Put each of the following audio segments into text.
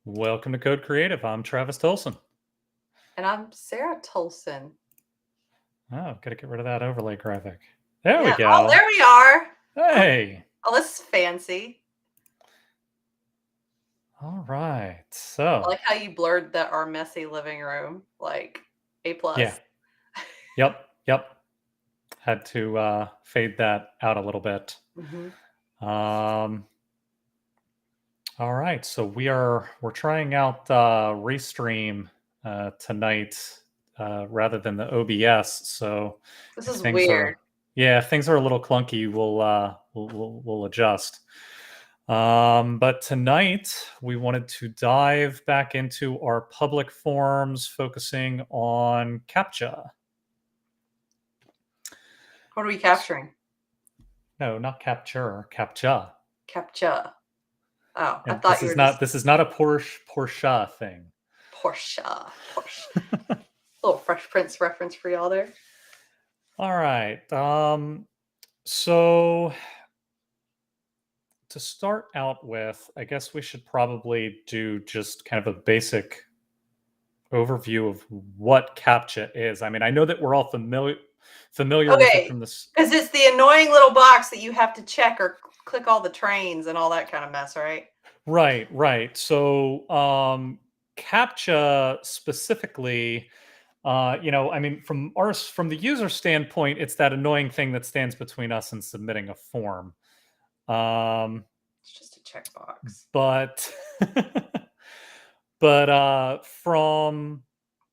Welcome to Code Creative. I'm Travis Tolson. And I'm Sarah Tolson. Oh, gotta get rid of that overlay graphic. There we go. Oh, there we are. Hey. Oh, this is fancy. All right. So I like how you blurred our messy living room, like A+. Yeah. Yep. Had to fade that out a little bit. Mm-hmm. All right. So we're trying out Restream tonight rather than the OBS. So This if is things weird. if things are a little clunky, we'll adjust. But tonight we wanted to dive back into our public forums, focusing on CAPTCHA. What are we capturing? No, not capture, CAPTCHA. CAPTCHA. Oh, And I thought you were just... This is not a Porsche thing. Porsche. Little Fresh Prince reference for y'all there. All right. So to start out with, I guess we should probably do just kind of a basic overview of what CAPTCHA is. I mean, I know that we're all familiar with it from this. Because it's the annoying little box that you have to check or click all the trains and all that kind of mess, right? Right. So CAPTCHA specifically, I mean, from the user standpoint, it's that annoying thing that stands between us and submitting a form. It's just a checkbox. But from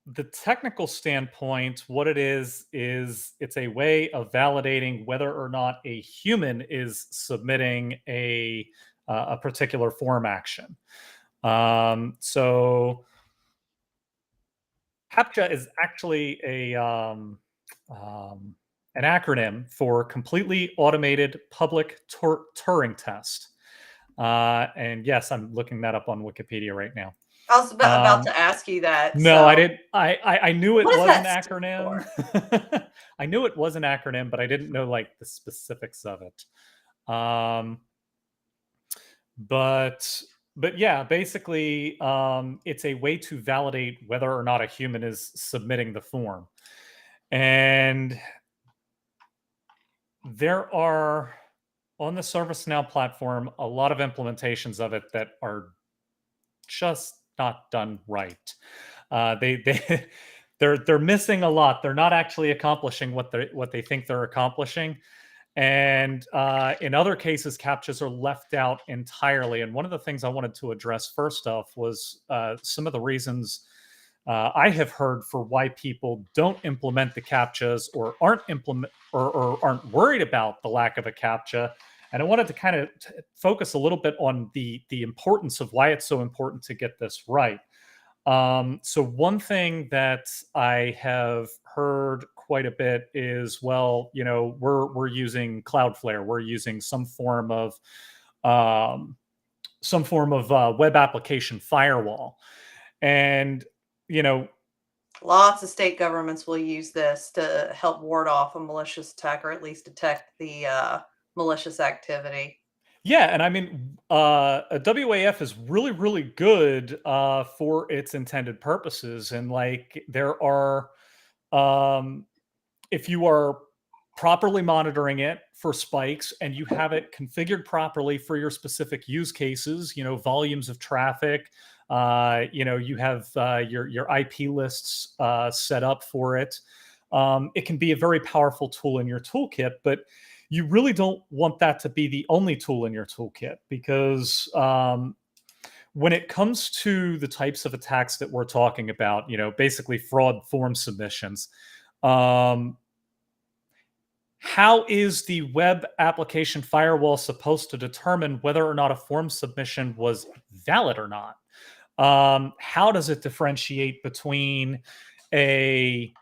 the technical standpoint, what it is it's a way of validating whether or not a human is submitting a particular form action. So CAPTCHA is actually an acronym for Completely Automated Public Turing Test. And yes, I'm looking that up on Wikipedia right now. I was about to ask you that. No, so. I didn't. I knew it was an acronym. I knew it was an acronym, but I didn't know like the specifics of it. But yeah, basically, it's a way to validate whether or not a human is submitting the form. And there are, on the ServiceNow platform, a lot of implementations of it that are just not done right. They're missing a lot. They're not actually accomplishing what they think they're accomplishing. And in other cases, CAPTCHAs are left out entirely. And one of the things I wanted to address first off was some of the reasons I have heard for why people don't implement the CAPTCHAs or aren't worried about the lack of a CAPTCHA. And I wanted to kind of focus a little bit on the importance of why it's so important to get this right. So one thing that I have heard quite a bit is, well, we're using Cloudflare, we're using some form of web application firewall, and lots of state governments will use this to help ward off a malicious attack, or at least detect the malicious activity. Yeah, and I mean, a WAF is really, really good for its intended purposes, and like there are, if you are properly monitoring it for spikes and you have it configured properly for your specific use cases, volumes of traffic, you have your IP lists set up for it. It can be a very powerful tool in your toolkit, but you really don't want that to be the only tool in your toolkit, because when it comes to the types of attacks that we're talking about, basically fraud form submissions, how is the web application firewall supposed to determine whether or not a form submission was valid or not? How does it differentiate between a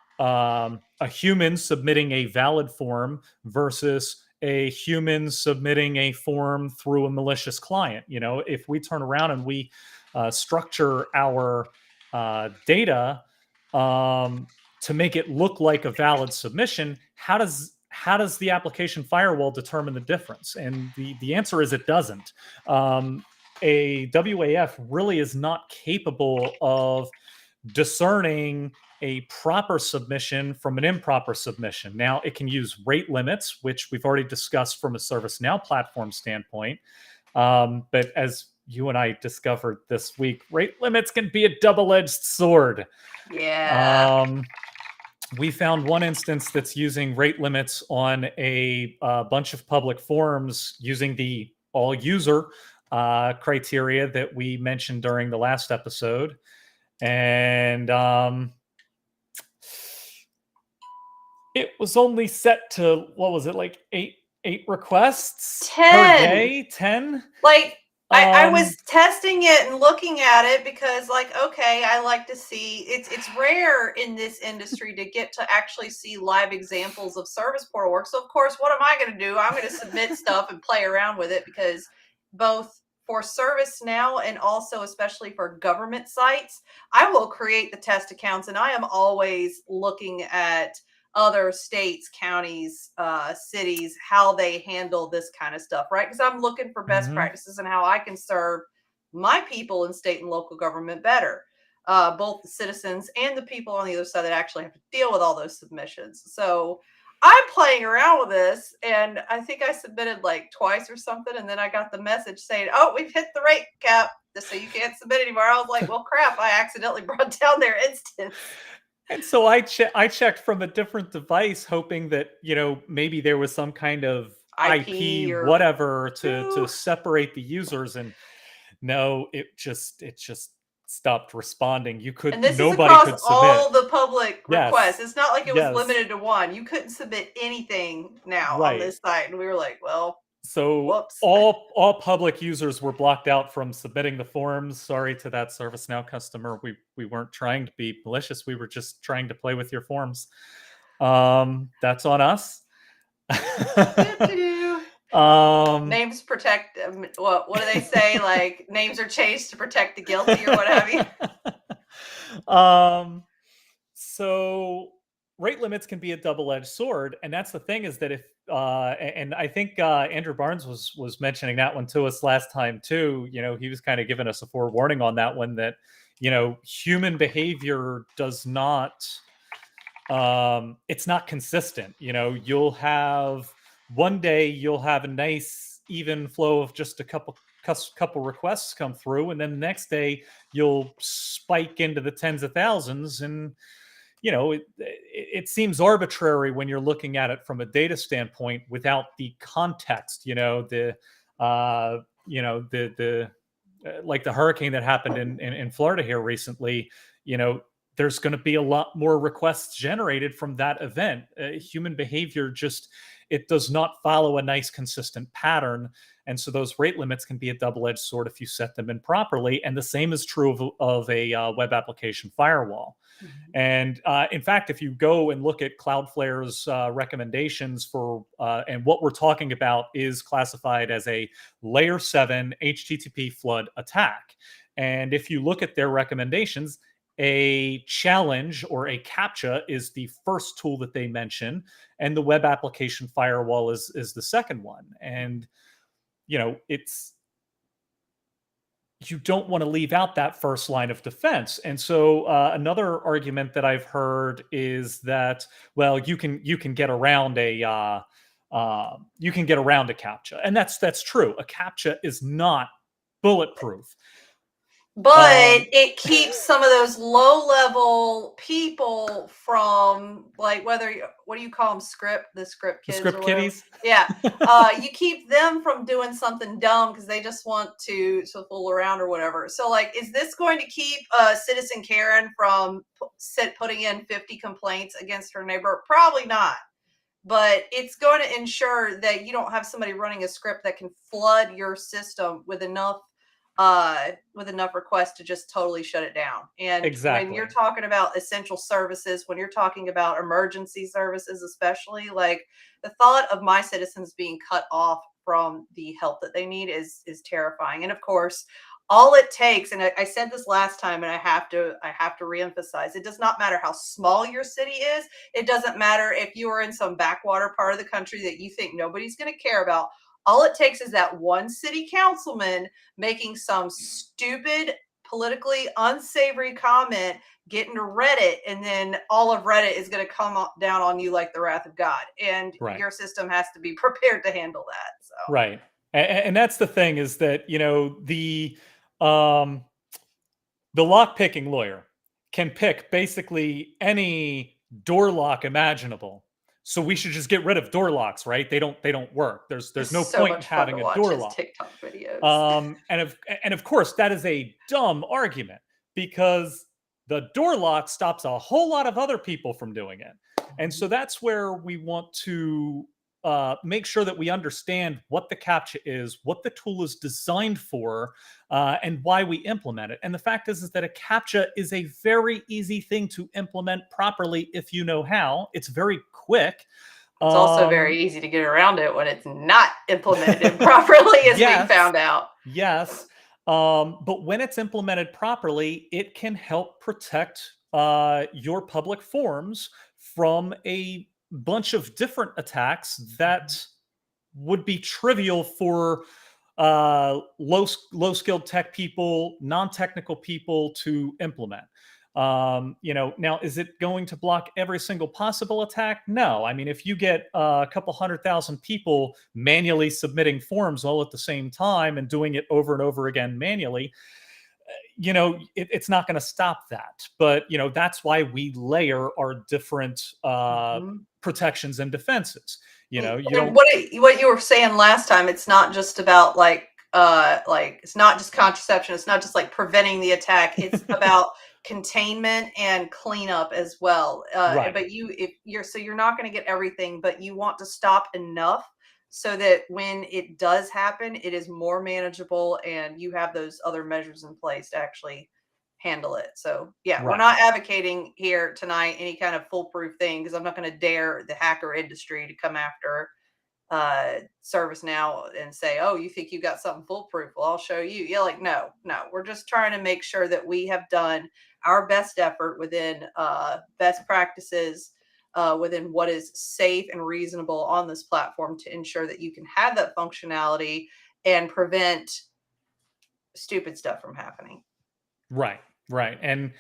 human submitting a valid form versus a human submitting a form through a malicious client? If we turn around and we structure our data to make it look like a valid submission, how does how does the application firewall determine the difference? And the answer is it doesn't. A WAF really is not capable of discerning a proper submission from an improper submission. Now, it can use rate limits, which we've already discussed from a ServiceNow platform standpoint. But as you and I discovered this week, rate limits can be a double-edged sword. Yeah. We found one instance that's using rate limits on a bunch of public forums using the all user criteria that we mentioned during the last episode. And it was only set to, what was it, like eight requests per 10. day? 10? Like, I was testing it and looking at it because, like, okay, I like to see it's rare in this industry to get to actually see live examples of service portal work. So of course, what am I going to do? I'm going to submit stuff and play around with it, because both for ServiceNow and also especially for government sites, I will create the test accounts, and I am always looking at other states, counties, cities, how they handle this kind of stuff, right? Because I'm looking for best practices and how I can serve my people in state and local government better, both the citizens and the people on the other side that actually have to deal with all those submissions. So I'm playing around with this, and I think I submitted like twice or something, and then I got the message saying, "Oh, we've hit the rate cap, so you can't submit anymore." I was like, "Well, crap! I accidentally brought down their instance." And so I checked from a different device, hoping that, maybe there was some kind of IP or whatever to separate the users, and no, it just stopped responding. And this is Nobody across could all submit. the public requests. Yes. It's not like it was Yes. limited to one. You couldn't submit anything now on Right. this site, and we were like, well, So whoops. all public users were blocked out from submitting the forms. Sorry to that ServiceNow customer. We weren't trying to be malicious. We were just trying to play with your forms. That's on us. Names protect. What do they say? Like, names are changed to protect the guilty, or what have you. So rate limits can be a double-edged sword, and that's the thing, is that if and I think Andrew Barnes was mentioning that one to us last time too. He was kind of giving us a forewarning on that one, that human behavior does not it's not consistent. You'll have one day you'll have a nice even flow of just a couple requests come through, and then the next day you'll spike into the tens of thousands. And it seems arbitrary when you're looking at it from a data standpoint without the context. The like the hurricane that happened in Florida here recently. There's going to be a lot more requests generated from that event. Human behavior it does not follow a nice consistent pattern. And so those rate limits can be a double-edged sword if you set them improperly. And the same is true of a web application firewall. And in fact, if you go and look at Cloudflare's recommendations for, and what we're talking about is classified as a layer 7 HTTP flood attack. And if you look at their recommendations, a challenge or a CAPTCHA is the first tool that they mention, and the web application firewall is the second one. And you don't want to leave out that first line of defense. And so another argument that I've heard is that, well, you can get around a CAPTCHA, and that's true. A CAPTCHA is not bulletproof. But it keeps some of those low-level people from, like, what do you call them? The script kids, the script kiddies. Yeah. You keep them from doing something dumb because they just want to fool around or whatever. So, like, is this going to keep Citizen Karen from putting in 50 complaints against her neighbor? Probably not. But it's going to ensure that you don't have somebody running a script that can flood your system with enough requests to just totally shut it down. And exactly. When you're talking about essential services, when you're talking about emergency services, especially, like, the thought of my citizens being cut off from the help that they need is terrifying. And of course, all it takes, and I said this last time, and I have to reemphasize, it does not matter how small your city is. It doesn't matter if you are in some backwater part of the country that you think nobody's going to care about. All it takes is that one city councilman making some stupid, politically unsavory comment, getting to Reddit, and then all of Reddit is going to come down on you like the wrath of God. And Right. your system has to be prepared to handle that. So Right. And that's the thing, is that, um, the lock picking lawyer can pick basically any door lock imaginable. So we should just get rid of door locks, right? They don't work. There's no so point in much fun to having a watch door his lock. TikTok videos. And of course, that is a dumb argument, because the door lock stops a whole lot of other people from doing it. And so that's where we want to make sure that we understand what the CAPTCHA is, what the tool is designed for, and why we implement it. And the fact is that a CAPTCHA is a very easy thing to implement properly if you know how. It's very quick. It's also very easy to get around it when it's not implemented properly, as we found out. Yes. But when it's implemented properly, it can help protect your public forms from a bunch of different attacks that would be trivial for low skilled tech people, non-technical people to implement. Now, is it going to block every single possible attack? No. I mean, if you get a couple 100,000 people manually submitting forms all at the same time and doing it over and over again manually, it's not going to stop that. But that's why we layer our different protections and defenses. You don't. What you were saying last time, it's not just about like it's not just contraception. It's not just like preventing the attack. It's about containment and cleanup as well. Right. But you're not going to get everything, but you want to stop enough so that when it does happen, it is more manageable, and you have those other measures in place to actually handle it. So yeah, we're not advocating here tonight any kind of foolproof thing, because I'm not going to dare the hacker industry to come after ServiceNow and say, oh, you think you got something foolproof? Well, I'll show you. Yeah, like no, we're just trying to make sure that we have done our best effort within best practices, within what is safe and reasonable on this platform, to ensure that you can have that functionality and prevent stupid stuff from happening. Right. And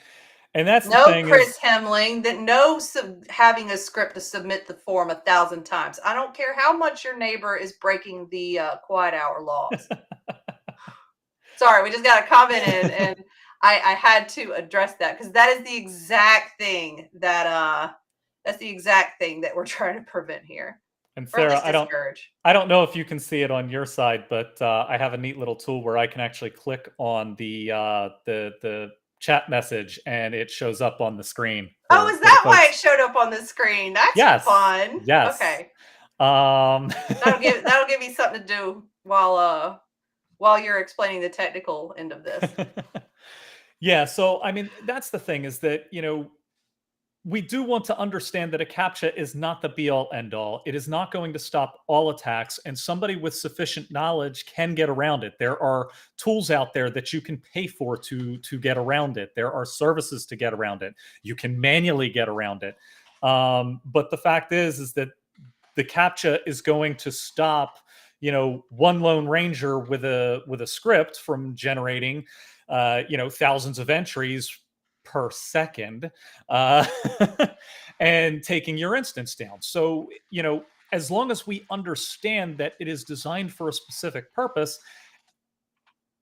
that's the No, thing Chris Hemling, that no having a script to submit the form 1,000 times. I don't care how much your neighbor is breaking the quiet hour laws. Sorry, we just got a comment in, and I had to address that, because that is the exact thing that we're trying to prevent here. And Sarah, I don't know if you can see it on your side, but I have a neat little tool where I can actually click on the chat message, and it shows up on the screen. Is that why it showed up on the screen? That's fun. Yes. Okay. That'll give me something to do while you're explaining the technical end of this. Yeah. So, I mean, that's the thing, is that, we do want to understand that a CAPTCHA is not the be all end all. It is not going to stop all attacks, and somebody with sufficient knowledge can get around it. There are tools out there that you can pay for to get around it. There are services to get around it. You can manually get around it. But the fact is that the CAPTCHA is going to stop, one lone ranger with a script from generating, thousands of entries per second, and taking your instance down. So, as long as we understand that it is designed for a specific purpose,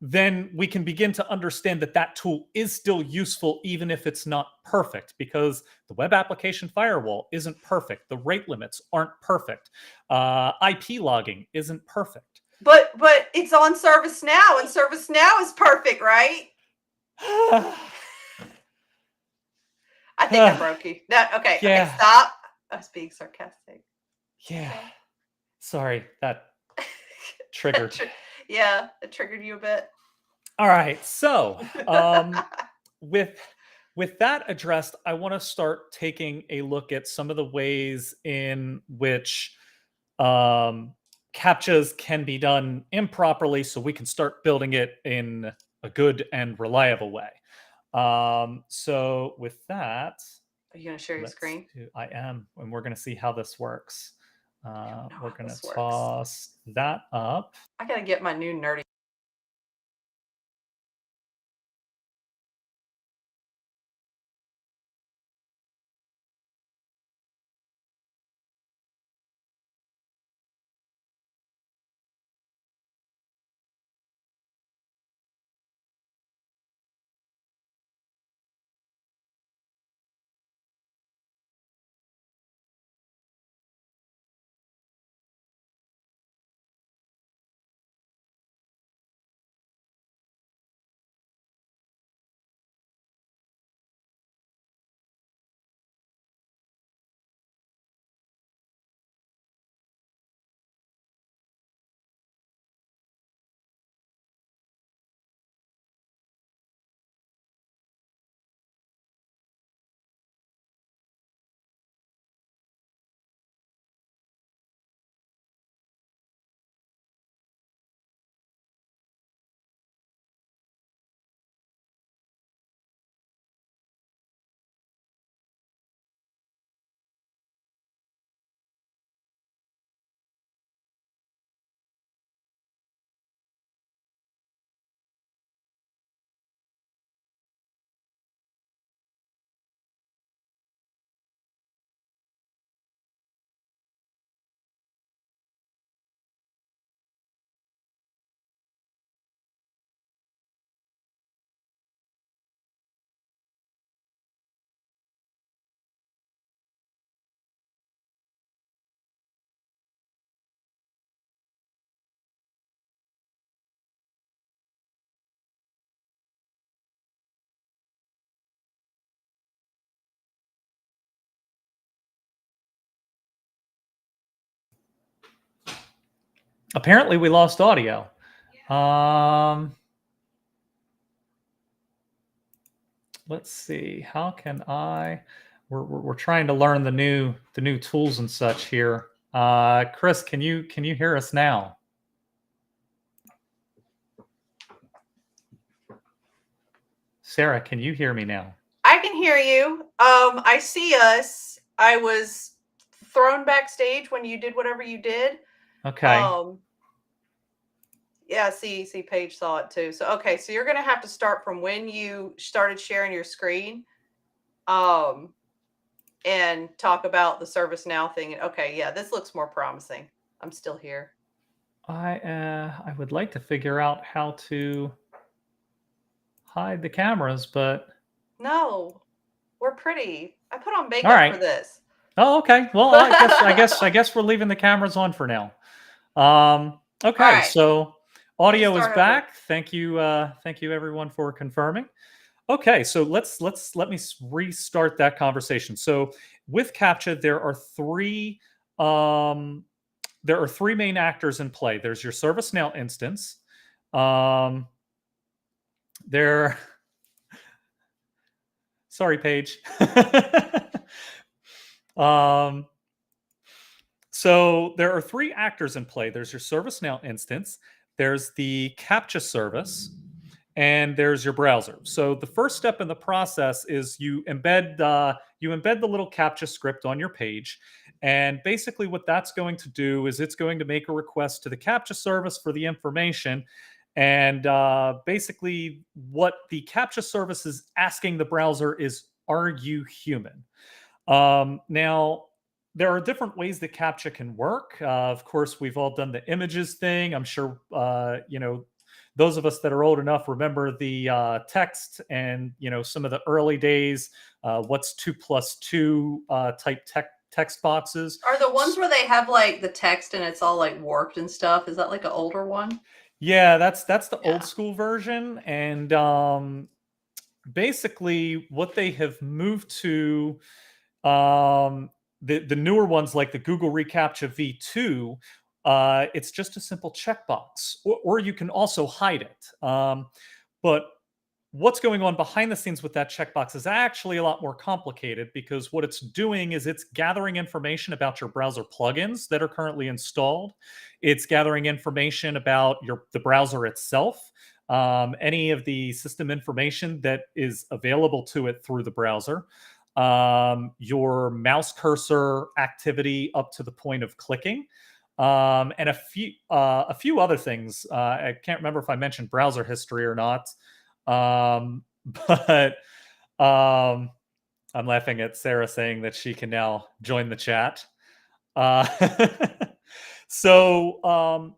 then we can begin to understand that that tool is still useful, even if it's not perfect, because the web application firewall isn't perfect. The rate limits aren't perfect. IP logging isn't perfect. But it's on ServiceNow, and ServiceNow is perfect, right? I think I broke you. Okay. Yeah. Okay, stop. I was being sarcastic. Yeah. Okay. Sorry, that triggered. Yeah, it triggered you a bit. All right. So, with that addressed, I want to start taking a look at some of the ways in which CAPTCHAs can be done improperly, so we can start building it in good and reliable way. So with that, Are you going to share your screen? I am, and we're going to see how this works. We're going to works. toss that up. I got to get my new nerdy. Apparently, we lost audio. Let's see. How can I? We're trying to learn the new tools and such here. Chris, can you hear us now? Sarah, can you hear me now? I can hear you. I see us. I was thrown backstage when you did whatever you did. Okay. Yeah, see, Paige saw it too. So okay, so you're gonna have to start from when you started sharing your screen, and talk about the ServiceNow thing. Okay, yeah, this looks more promising. I'm still here. I would like to figure out how to hide the cameras, but no, we're pretty. I put on makeup for this. Oh, okay. Well, I guess we're leaving the cameras on for now. Okay, right. So audio is back. Thank you everyone for confirming. Okay, so let me restart that conversation. So with CAPTCHA, there are three main actors in play. There's your ServiceNow instance. Sorry, Paige. So there are three actors in play. There's your ServiceNow instance, there's the CAPTCHA service, and there's your browser. So the first step in the process is you embed the little CAPTCHA script on your page. And basically what that's going to do is it's going to make a request to the CAPTCHA service for the information. And basically what the CAPTCHA service is asking the browser is, are you human? Now, there are different ways that CAPTCHA can work. Of course, we've all done the images thing. I'm sure, those of us that are old enough remember the text and, some of the early days, what's 2 + 2 type text boxes. Are the ones where they have like the text and it's all like warped and stuff? Is that like an older one? Yeah, that's the old school version. And basically what they have moved to, the newer ones like the Google reCAPTCHA v2, it's just a simple checkbox, or you can also hide it. But what's going on behind the scenes with that checkbox is actually a lot more complicated, because what it's doing is it's gathering information about your browser plugins that are currently installed. It's gathering information about the browser itself. any of the system information that is available to it through the browser, your mouse cursor activity up to the point of clicking, and a few other things. I can't remember if I mentioned browser history or not, but I'm laughing at Sarah saying that she can now join the chat. Uh,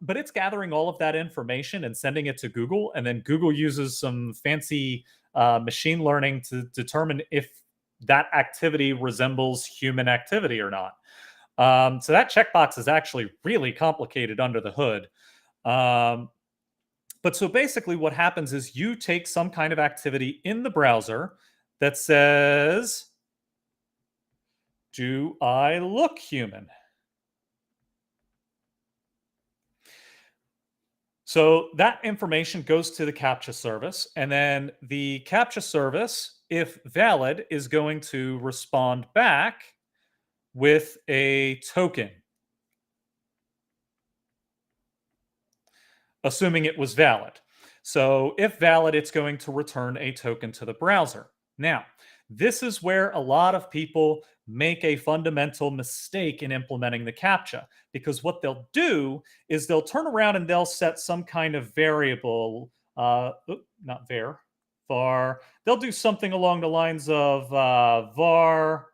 but it's gathering all of that information and sending it to Google, and then Google uses some fancy machine learning to determine if that activity resembles human activity or not. So that checkbox is actually really complicated under the hood. But so basically what happens is you take some kind of activity in the browser that says, do I look human? So that information goes to the CAPTCHA service, and then the CAPTCHA service, if valid, is going to respond back with a token, assuming it was valid. So if valid, it's going to return a token to the browser. Now, this is where a lot of people make a fundamental mistake in implementing the CAPTCHA, because what they'll do is they'll turn around and they'll set some kind of variable, not var. They'll do something along the lines of var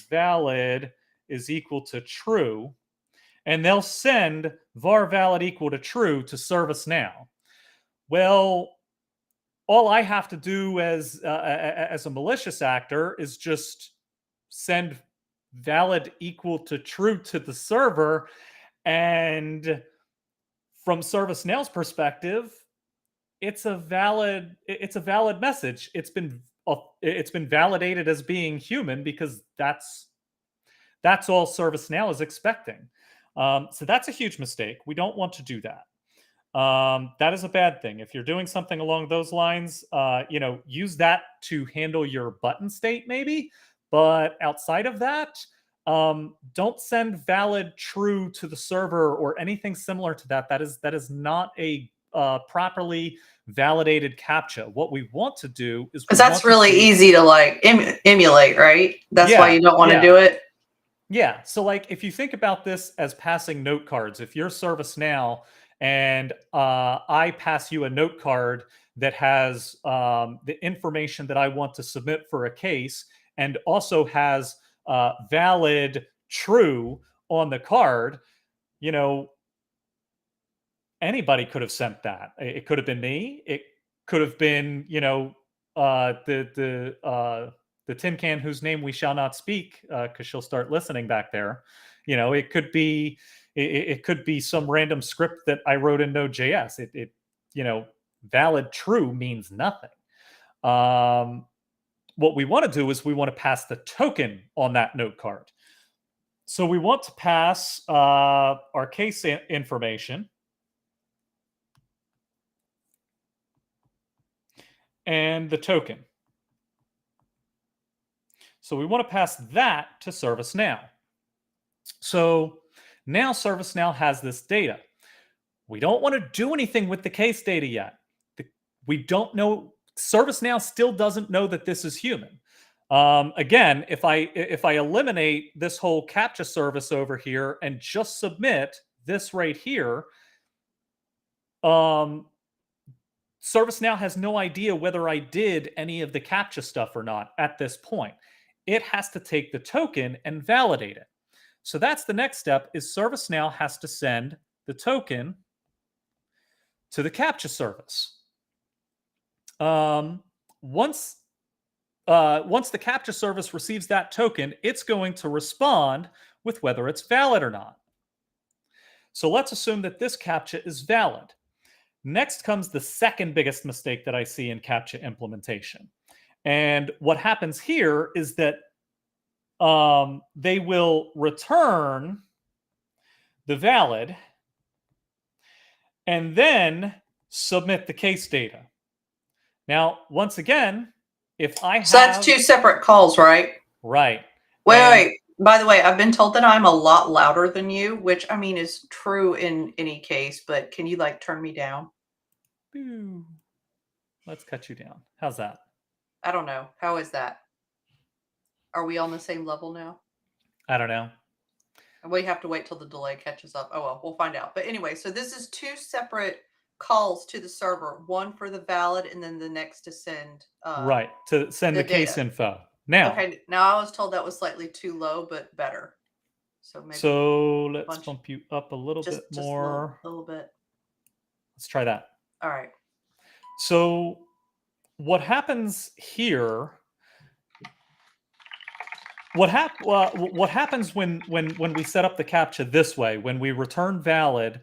valid is equal to true, and they'll send var valid equal to true to ServiceNow. Well, all I have to do as a malicious actor is just send valid equal to true to the server, and from ServiceNow's perspective, it's a valid message. It's been validated as being human because that's all ServiceNow is expecting. So that's a huge mistake. We don't want to do that. That is a bad thing. If you're doing something along those lines, use that to handle your button state maybe. But outside of that, don't send valid true to the server or anything similar to that. That is not a properly validated CAPTCHA. What we want to do is because that's really easy to like emulate, right? That's why you don't want to do it. Yeah. So like if you think about this as passing note cards, if you're ServiceNow and I pass you a note card that has the information that I want to submit for a case and also has valid true on the card, anybody could have sent that. It could have been me. It could have been, the tin can whose name we shall not speak because she'll start listening back there. It could be some random script that I wrote in Node.js. Valid true means nothing. What we want to do is we want to pass the token on that note card. So we want to pass our case information and the token. So we want to pass that to ServiceNow. So now ServiceNow has this data. We don't want to do anything with the case data yet. We don't know. ServiceNow still doesn't know that this is human. Again, if I eliminate this whole CAPTCHA service over here and just submit this right here, ServiceNow has no idea whether I did any of the CAPTCHA stuff or not at this point. It has to take the token and validate it. So that's the next step, is ServiceNow has to send the token to the CAPTCHA service. Once the CAPTCHA service receives that token, it's going to respond with whether it's valid or not. So let's assume that this CAPTCHA is valid. Next comes the second biggest mistake that I see in CAPTCHA implementation. And what happens here is that they will return the valid and then submit the case data. Now, once again, if I have... So that's two separate calls, right? Right. Wait. By the way, I've been told that I'm a lot louder than you, which I mean is true in any case, but can you like turn me down? Let's cut you down. How's that? I don't know. How is that? Are we on the same level now? I don't know. We have to wait till the delay catches up. Oh well, we'll find out. But anyway, so this is two separate calls to the server, one for the valid and then the next to send right, to send the case data. info. Now, okay, now I was told that was slightly too low, but better. So maybe let's bump you up a little bit more. Just a little bit. Let's try that. All right. So what happens here? What happens when we set up the CAPTCHA this way? When we return valid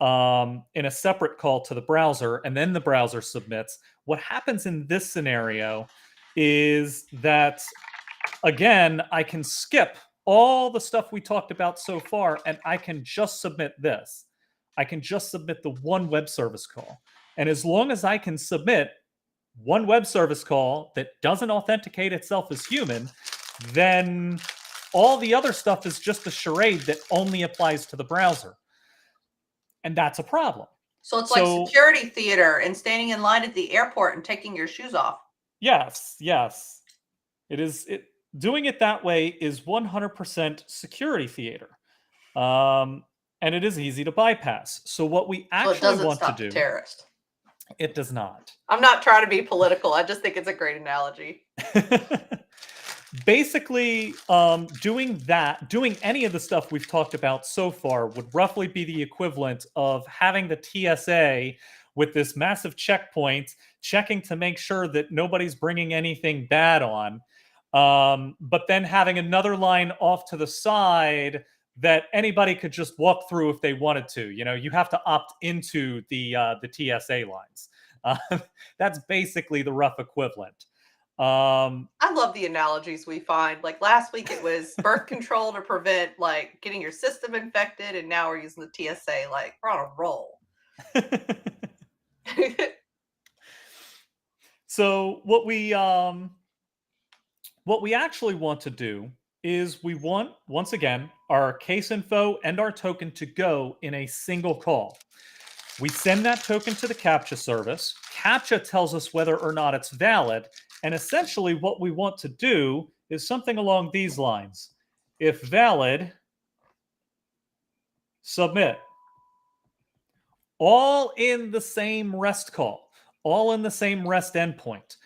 in a separate call to the browser, and then the browser submits. What happens in this scenario is that, again, I can skip all the stuff we talked about so far, and I can just submit this. I can just submit the one web service call. And as long as I can submit one web service call that doesn't authenticate itself as human, then all the other stuff is just a charade that only applies to the browser. And that's a problem. So it's like security theater and standing in line at the airport and taking your shoes off. Yes. It is. Doing it that way is 100% security theater. And it is easy to bypass. So what we actually want to do... terrorist. It does not. I'm not trying to be political. I just think it's a great analogy. Basically, doing any of the stuff we've talked about so far would roughly be the equivalent of having the TSA with this massive checkpoint, checking to make sure that nobody's bringing anything bad on, but then having another line off to the side that anybody could just walk through if they wanted to. You know, you have to opt into the TSA lines. That's basically the rough equivalent. I love the analogies we find. Like last week it was birth control to prevent like getting your system infected, and now we're using the TSA. Like we're on a roll. So what we actually want to do is we want, once again, our case info and our token to go in a single call. We send that token to the CAPTCHA service. CAPTCHA tells us whether or not it's valid. And essentially what we want to do is something along these lines. If valid, submit. All in the same REST call. All in the same REST endpoint.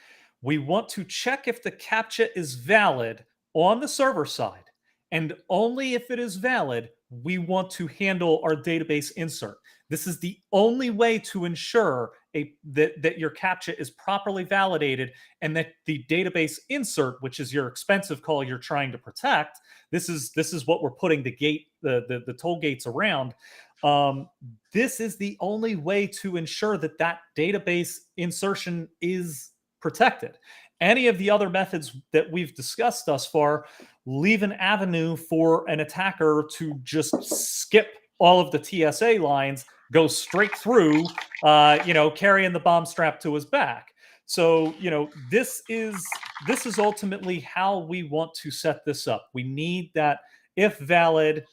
We want to check if the CAPTCHA is valid on the server side. And only if it is valid, we want to handle our database insert. This is the only way to ensure that your CAPTCHA is properly validated and that the database insert, which is your expensive call you're trying to protect, this is what we're putting the toll gates around. This is the only way to ensure that database insertion is protected. Any of the other methods that we've discussed thus far leave an avenue for an attacker to just skip all of the TSA lines, go straight through, carrying the bomb strapped to his back. So, this is ultimately how we want to set this up. We need that if valid,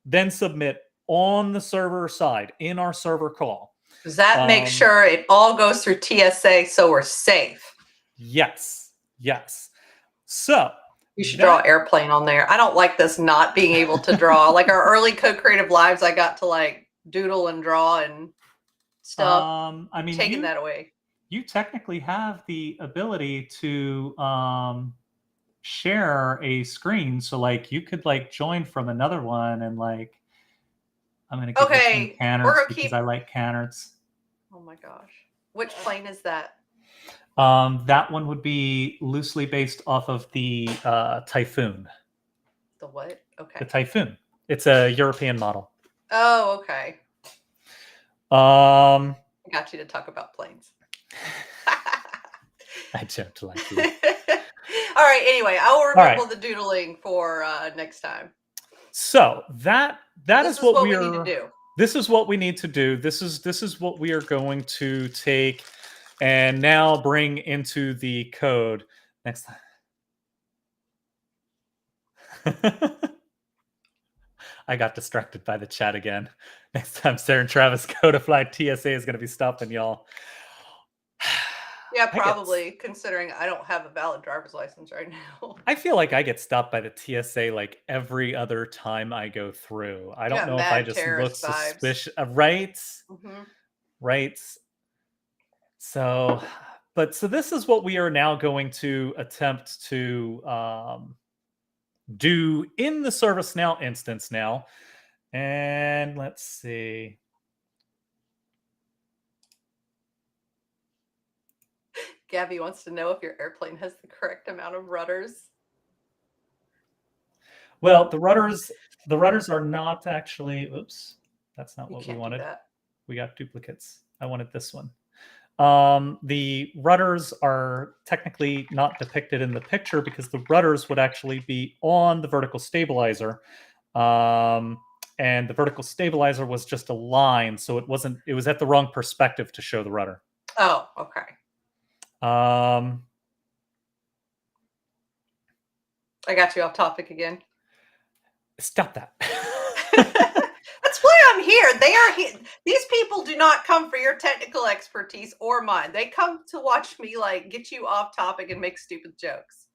then submit on the server side in our server call. Does that make sure it all goes through TSA so we're safe? Yes. So you should draw an airplane on there. I don't like this not being able to draw. Like our early co-creative lives, I got to like doodle and draw and stuff. Taking that away. You technically have the ability to share a screen, so like you could like join from another one and like I'm gonna give you some canards because I like canards. Oh my gosh. Which plane is that? That one would be loosely based off of the Typhoon. The what? Okay. The Typhoon. It's a European model. Oh, okay. I got you to talk about planes. I don't like you. All right. Anyway, I will remember the doodling for next time. So that is what we need to do. This is what we need to do. This is what we are going to take and now bring into the code next time. I got distracted by the chat again. Next time Sarah and Travis go to fly, TSA is going to be stopping y'all. Yeah, I get probably, considering I don't have a valid driver's license right now. I feel like I get stopped by the TSA like every other time I go through. I You don't got know if I mad just look terrorist vibes. suspicious, right? Mhm. Right. So, but so this is what we are now going to attempt to do in the ServiceNow instance now. And let's see. Gabby wants to know if your airplane has the correct amount of rudders. Well, the rudders are not actually, oops, that's not You what we can't do wanted. that. We got duplicates. I wanted this one. The rudders are technically not depicted in the picture because the rudders would actually be on the vertical stabilizer. And the vertical stabilizer was just a line, so it was at the wrong perspective to show the rudder. Oh, okay. Um, I got you off topic again. Stop that. That's why I'm here. They are here. These people do not come for your technical expertise or mine. They come to watch me like get you off topic and make stupid jokes.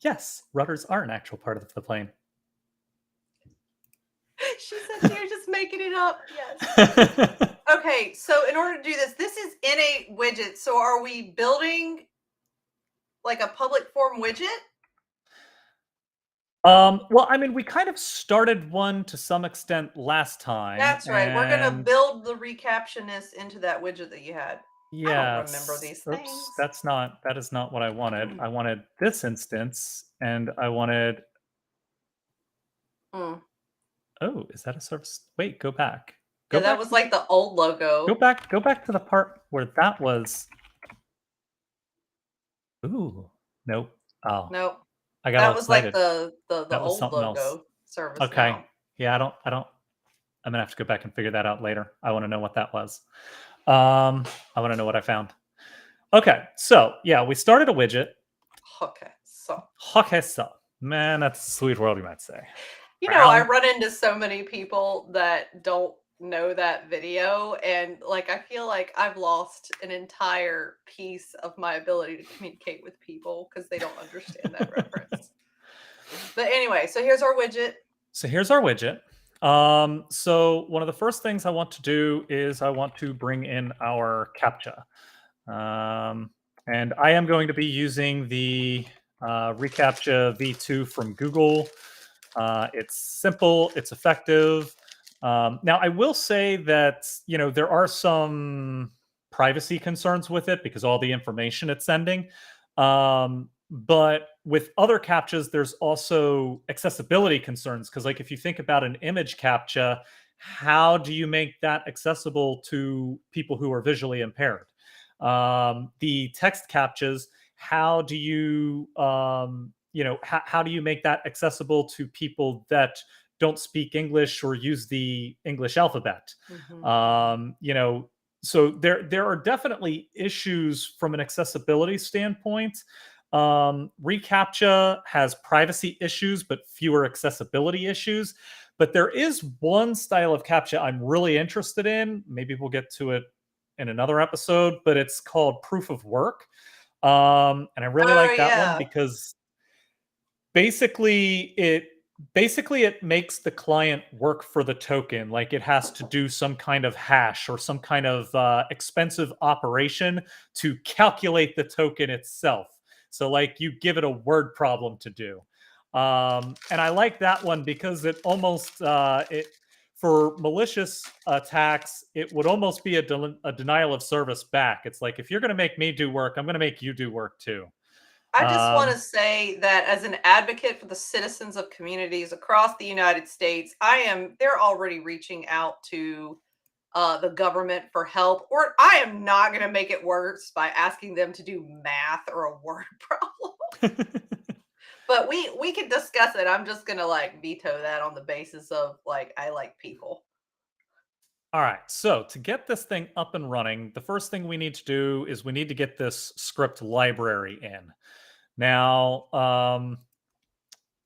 Yes, rudders are an actual part of the plane. She said she was just making it up. Yes. Okay, so in order to do this, this is in a widget. So are we building like a public form widget? Well, I mean, we kind of started one to some extent last time. That's right. We're gonna And build the recaptionist into that widget that you had. I don't remember yes, these things. oops, that is not what I wanted. I wanted this instance, and I wanted. Mm. Oh, is that a service? Wait, go back. Yeah, Go that back. was like the old logo. Go back. Go back to the part where that was. Ooh, nope. Oh, Nope. I got all That was like excited. the That was old something else. logo service Okay. now. Yeah, I don't. I'm gonna have to go back and figure that out later. I want to know what that was. I want to know what I found. Okay, so yeah, we started a widget. Okay, so Okay, so man, that's a sweet word, you might say. I Well, run into so many people that don't know that video, and like I feel like I've lost an entire piece of my ability to communicate with people because they don't understand that reference. But anyway, so here's our widget. so here's our widget. So one of the first things I want to do is I want to bring in our CAPTCHA. And I am going to be using the reCAPTCHA v2 from Google. It's simple, it's effective. Now, I will say that there are some privacy concerns with it because all the information it's sending. But with other captchas, there's also accessibility concerns because, like, if you think about an image captcha, how do you make that accessible to people who are visually impaired? The text captchas, how do you how do you make that accessible to people that don't speak English or use the English alphabet? So there are definitely issues from an accessibility standpoint. reCAPTCHA has privacy issues but fewer accessibility issues. But there is one style of captcha I'm really interested in. Maybe we'll get to it in another episode, but it's called proof of work. And I really Oh like that one yeah. because basically it makes the client work for the token. Like, it has to do some kind of hash or some kind of expensive operation to calculate the token itself. So, like, you give it a word problem to do. And I like that one because it almost it for malicious attacks, it would almost be a denial of service back. It's like, if you're going to make me do work, I'm going to make you do work too. I just want to Um, say that as an advocate for the citizens of communities across the United States, they're already reaching out to the government for help, or I am not going to make it worse by asking them to do math or a word problem. But we could discuss it. I'm just going to like veto that on the basis of like I like people. All right. So to get this thing up and running, the first thing we need to do is we need to get this script library in. Now,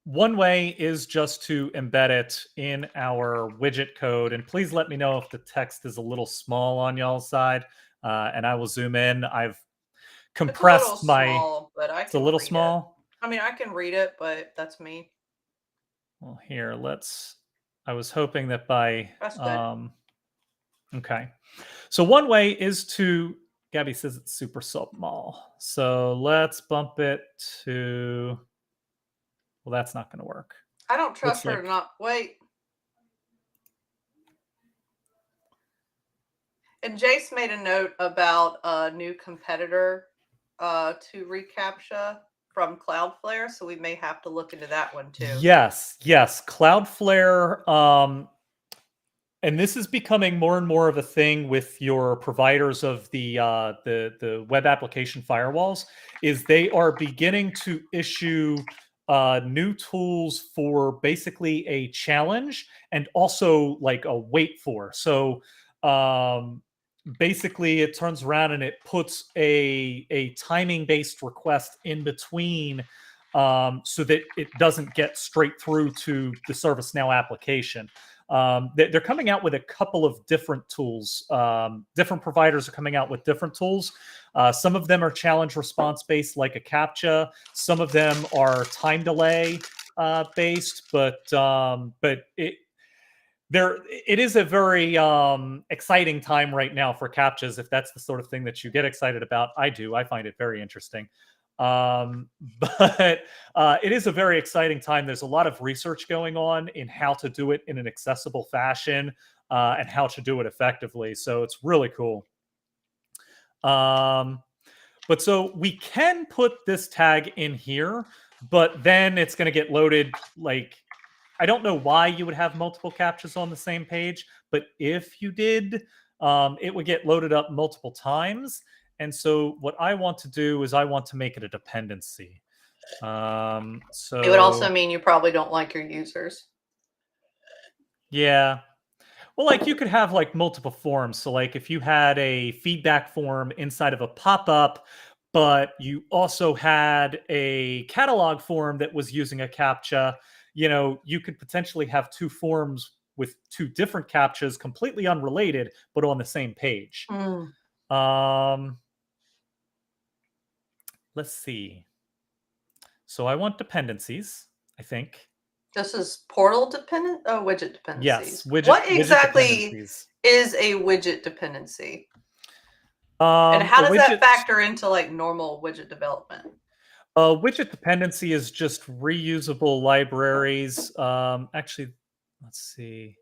one way is just to embed it in our widget code. And please let me know if the text is a little small on y'all's side. And I will zoom in. I've It's a little compressed my. small, but I It's a can little read it. small. I mean, I can read it, but that's me. Well, here, I was hoping that by. That's good. Okay. So one way is to. Gabby says it's super submall. So let's bump it to. Well, that's not going to work. I don't trust Looks her like. to not wait. And Jace made a note about a new competitor to reCAPTCHA from Cloudflare, so we may have to look into that one too. Yes. Cloudflare. And this is becoming more and more of a thing with your providers of the web application firewalls. Is they are beginning to issue new tools for basically a challenge and also like a wait for. So basically, it turns around and it puts a timing based request in between. So that it doesn't get straight through to the ServiceNow application. They're coming out with a couple of different tools. Different providers are coming out with different tools. Some of them are challenge response based, like a CAPTCHA. Some of them are time delay based, but it is a very exciting time right now for CAPTCHAs. If that's the sort of thing that you get excited about, I do. I find it very interesting. But it is a very exciting time. There's a lot of research going on in how to do it in an accessible fashion and how to do it effectively. So it's really cool. But so we can put this tag in here, but then it's going to get loaded. Like, I don't know why you would have multiple CAPTCHAs on the same page, but if you did, it would get loaded up multiple times. And so what I want to do is I want to make it a dependency. So it would also mean you probably don't like your users. Yeah. Well, like you could have like multiple forms. So like if you had a feedback form inside of a pop-up, but you also had a catalog form that was using a CAPTCHA, you could potentially have two forms with two different CAPTCHAs completely unrelated, but on the same page. Let's see. So I want dependencies, I think. This is portal dependent? Oh, widget dependencies. Yes, widget. What widget exactly dependencies. is a widget dependency? And how does that factor into like normal widget development? Widget dependency is just reusable libraries. Actually, let's see.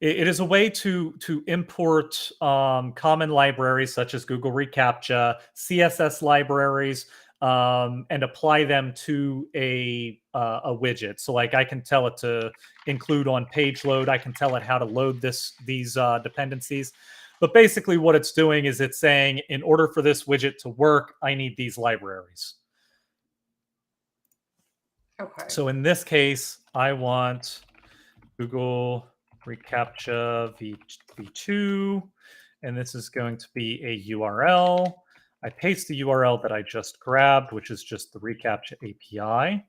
It is a way to import common libraries such as Google reCAPTCHA, CSS libraries, and apply them to a widget. So, like, I can tell it to include on page load. I can tell it how to load these dependencies. But basically, what it's doing is it's saying, in order for this widget to work, I need these libraries. Okay. So in this case, I want Google reCAPTCHA v2, and this is going to be a URL. I paste the URL that I just grabbed, which is just the reCAPTCHA API.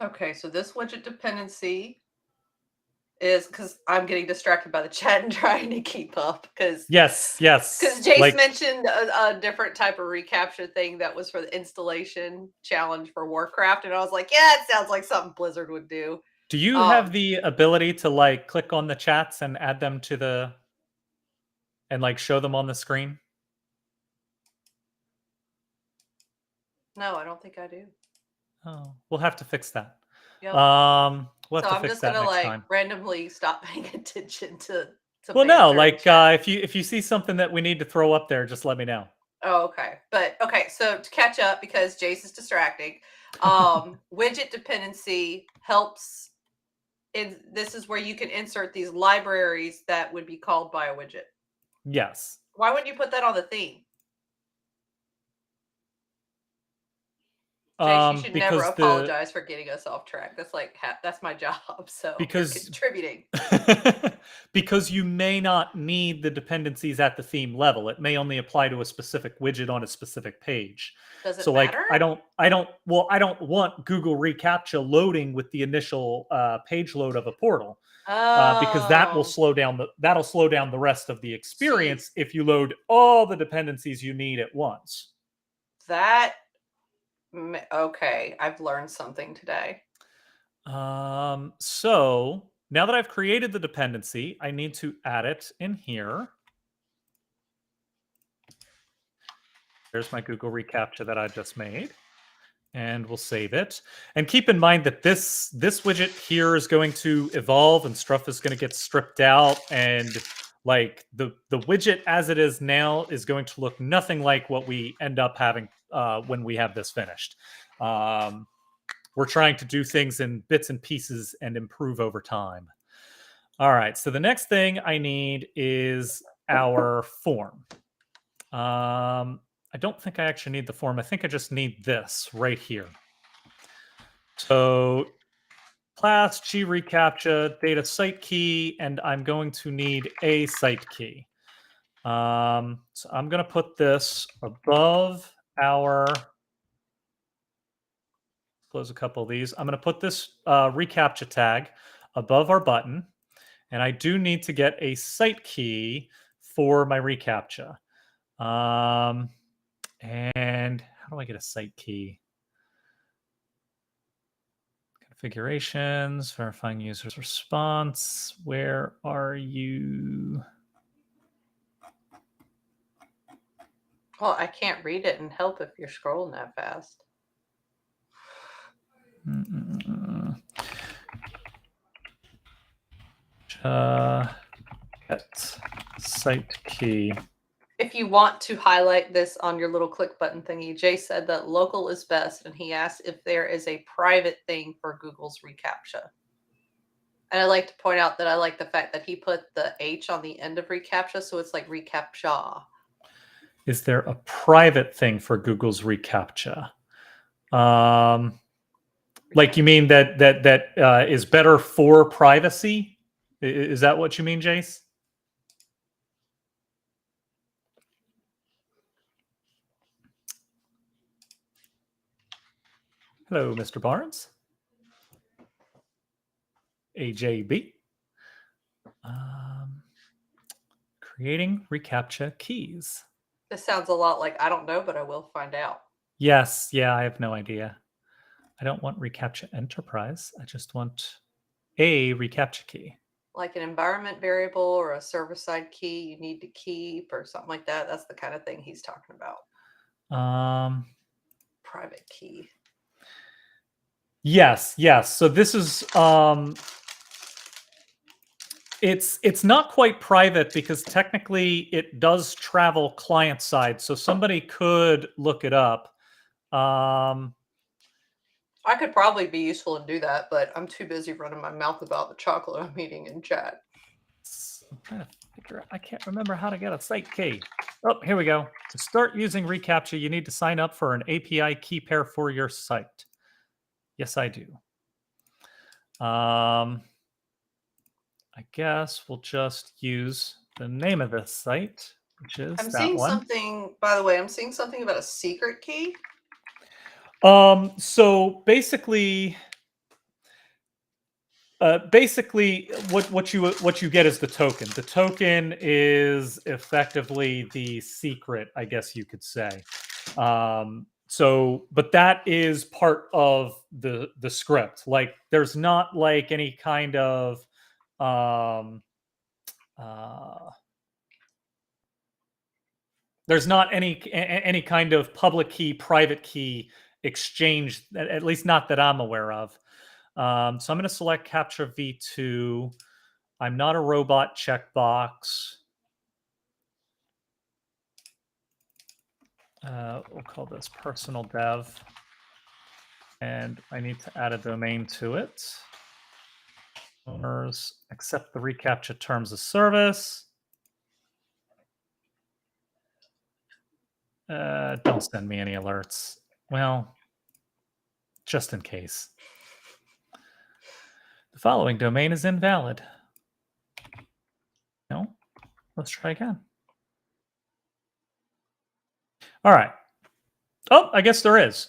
Okay, so this widget dependency is because I'm getting distracted by the chat and trying to keep up because yes, because Jace mentioned a different type of reCAPTCHA thing that was for the installation challenge for Warcraft, and I was like, yeah, it sounds like something Blizzard would do. Do you have the ability to like click on the chats and add them to and like show them on the screen? No, I don't think I do. Oh, we'll have to fix that. Yep. We'll have to fix that next time. Randomly stop paying attention to. Well, no, like if you see something that we need to throw up there, just let me know. Oh, okay. But okay, so to catch up, because Jace is distracting, widget dependency helps. This is where you can insert these libraries that would be called by a widget. Yes. Why wouldn't you put that on the theme? Jace, you should never because apologize for getting us off track. That's like that's my job. So you're because contributing. because you may not need the dependencies at the theme level. It may only apply to a specific widget on a specific page. Does it So like matter? I don't want Google reCAPTCHA loading with the initial page load of a portal. Because that'll slow down the rest of the experience if you load all the dependencies you need at once. Okay, I've learned something today. So now that I've created the dependency, I need to add it in here. There's my Google reCAPTCHA that I just made. And we'll save it. And keep in mind that this widget here is going to evolve and stuff is going to get stripped out. And like the widget as it is now is going to look nothing like what we end up having when we have this finished. We're trying to do things in bits and pieces and improve over time. All right, so the next thing I need is our form. I don't think I actually need the form. I think I just need this right here. So class G reCAPTCHA data site key, and I'm going to need a site key. So I'm going to put this above our, close a couple of these. I'm going to put this reCAPTCHA tag above our button, and I do need to get a site key for my reCAPTCHA. And how do I get a site key? Configurations, verifying user's response. Where are you? Well, I can't read it and help if you're scrolling that fast. Get site key. If you want to highlight this on your little click button thingy, Jay said that local is best, and he asked if there is a private thing for Google's reCAPTCHA. And I like to point out that I like the fact that he put the H on the end of reCAPTCHA, so it's like reCAPTCHA. Is there a private thing for Google's reCAPTCHA? Like you mean that is better for privacy? Is that what you mean, Jace? Hello, Mr. Barnes. AJB. Creating reCAPTCHA keys. This sounds a lot like I don't know, but I will find out. Yes, yeah, I have no idea. I don't want reCAPTCHA Enterprise. I just want a reCAPTCHA key. Like an environment variable or a server-side key you need to keep or something like that. That's the kind of thing he's talking about. Private key. Yes. So this is it's not quite private because technically it does travel client side, so somebody could look it up. I could probably be useful and do that, but I'm too busy running my mouth about the chocolate I'm eating in chat. I'm trying to figure out, I can't remember how to get a site key. Oh, here we go. To start using reCAPTCHA, you need to sign up for an API key pair for your site. Yes, I do. I guess we'll just use the name of this site, which is I'm that seeing one. something, by the way, I'm seeing something about a secret key. So basically, what you get is the token. The token is effectively the secret, I guess you could say. But that is part of the script. Like, there's not like any kind of there's not any kind of public key, private key exchange, at least not that I'm aware of. So I'm going to select CAPTCHA v2. I'm not a robot checkbox. We'll call this personal dev. And I need to add a domain to it. Owners accept the reCAPTCHA terms of service. Don't send me any alerts. Well, just in case. The following domain is invalid. No, let's try again. All right. Oh, I guess there is.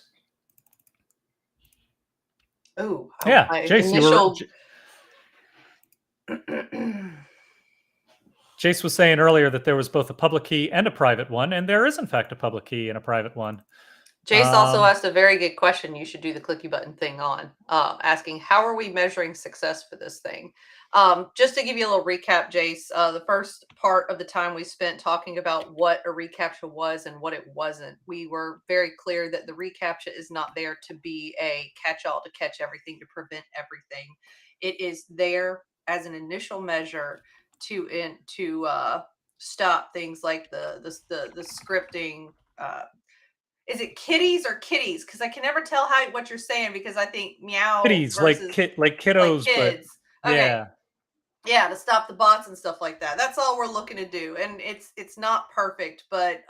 Oh, yeah, Jace, initial. Jace was saying earlier that there was both a public key and a private one, and there is in fact a public key and a private one. Jace also asked a very good question you should do the clicky button thing on, asking, how are we measuring success for this thing? Just to give you a little recap, Jace, the first part of the time we spent talking about what a reCAPTCHA was and what it wasn't, we were very clear that the reCAPTCHA is not there to be a catch-all to catch everything, to prevent everything. It is there as an initial measure to stop things like the scripting. Is it kitties or kitties? Because I can never tell what you're saying, because I think meow kitties versus like kiddos, like kids. but Okay. Yeah, to stop the bots and stuff like that. That's all we're looking to do, and it's not perfect, but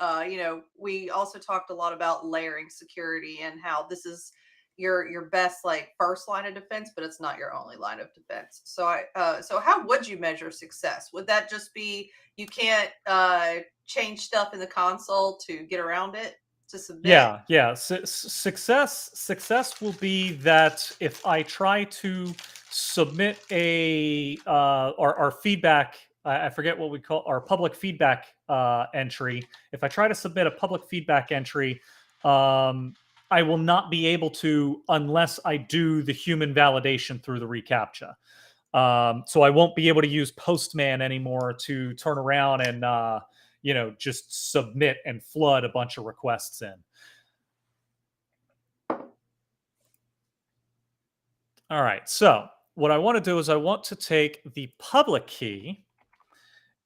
we also talked a lot about layering security and how this is your best like first line of defense, but it's not your only line of defense. So so how would you measure success? Would that just be you can't change stuff in the console to get around it? To submit? Yeah. Success will be that if I try to submit our feedback, I forget what we call our public feedback entry. If I try to submit a public feedback entry, I will not be able to unless I do the human validation through the reCAPTCHA. So I won't be able to use Postman anymore to turn around and just submit and flood a bunch of requests in. All right, so what I want to do is I want to take the public key,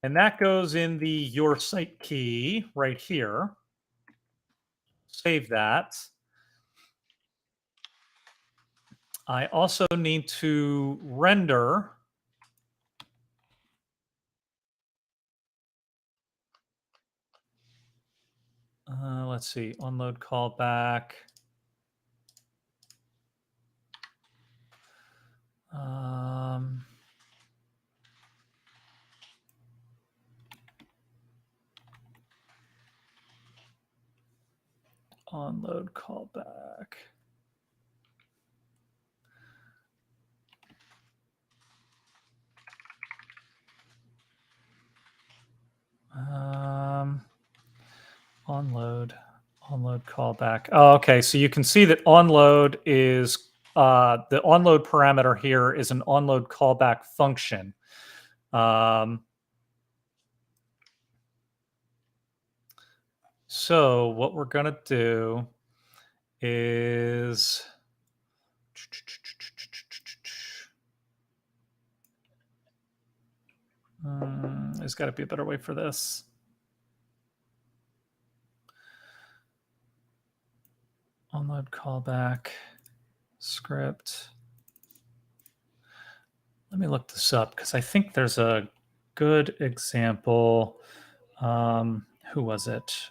and that goes in the your site key right here. Save that. I also need to render let's see, onload callback. Onload callback. Onload callback. Oh, okay. So you can see that onload is the onload parameter here is an onload callback function. So what we're going to do is there's got to be a better way for this. Onload callback script. Let me look this up because I think there's a good example. Who was it?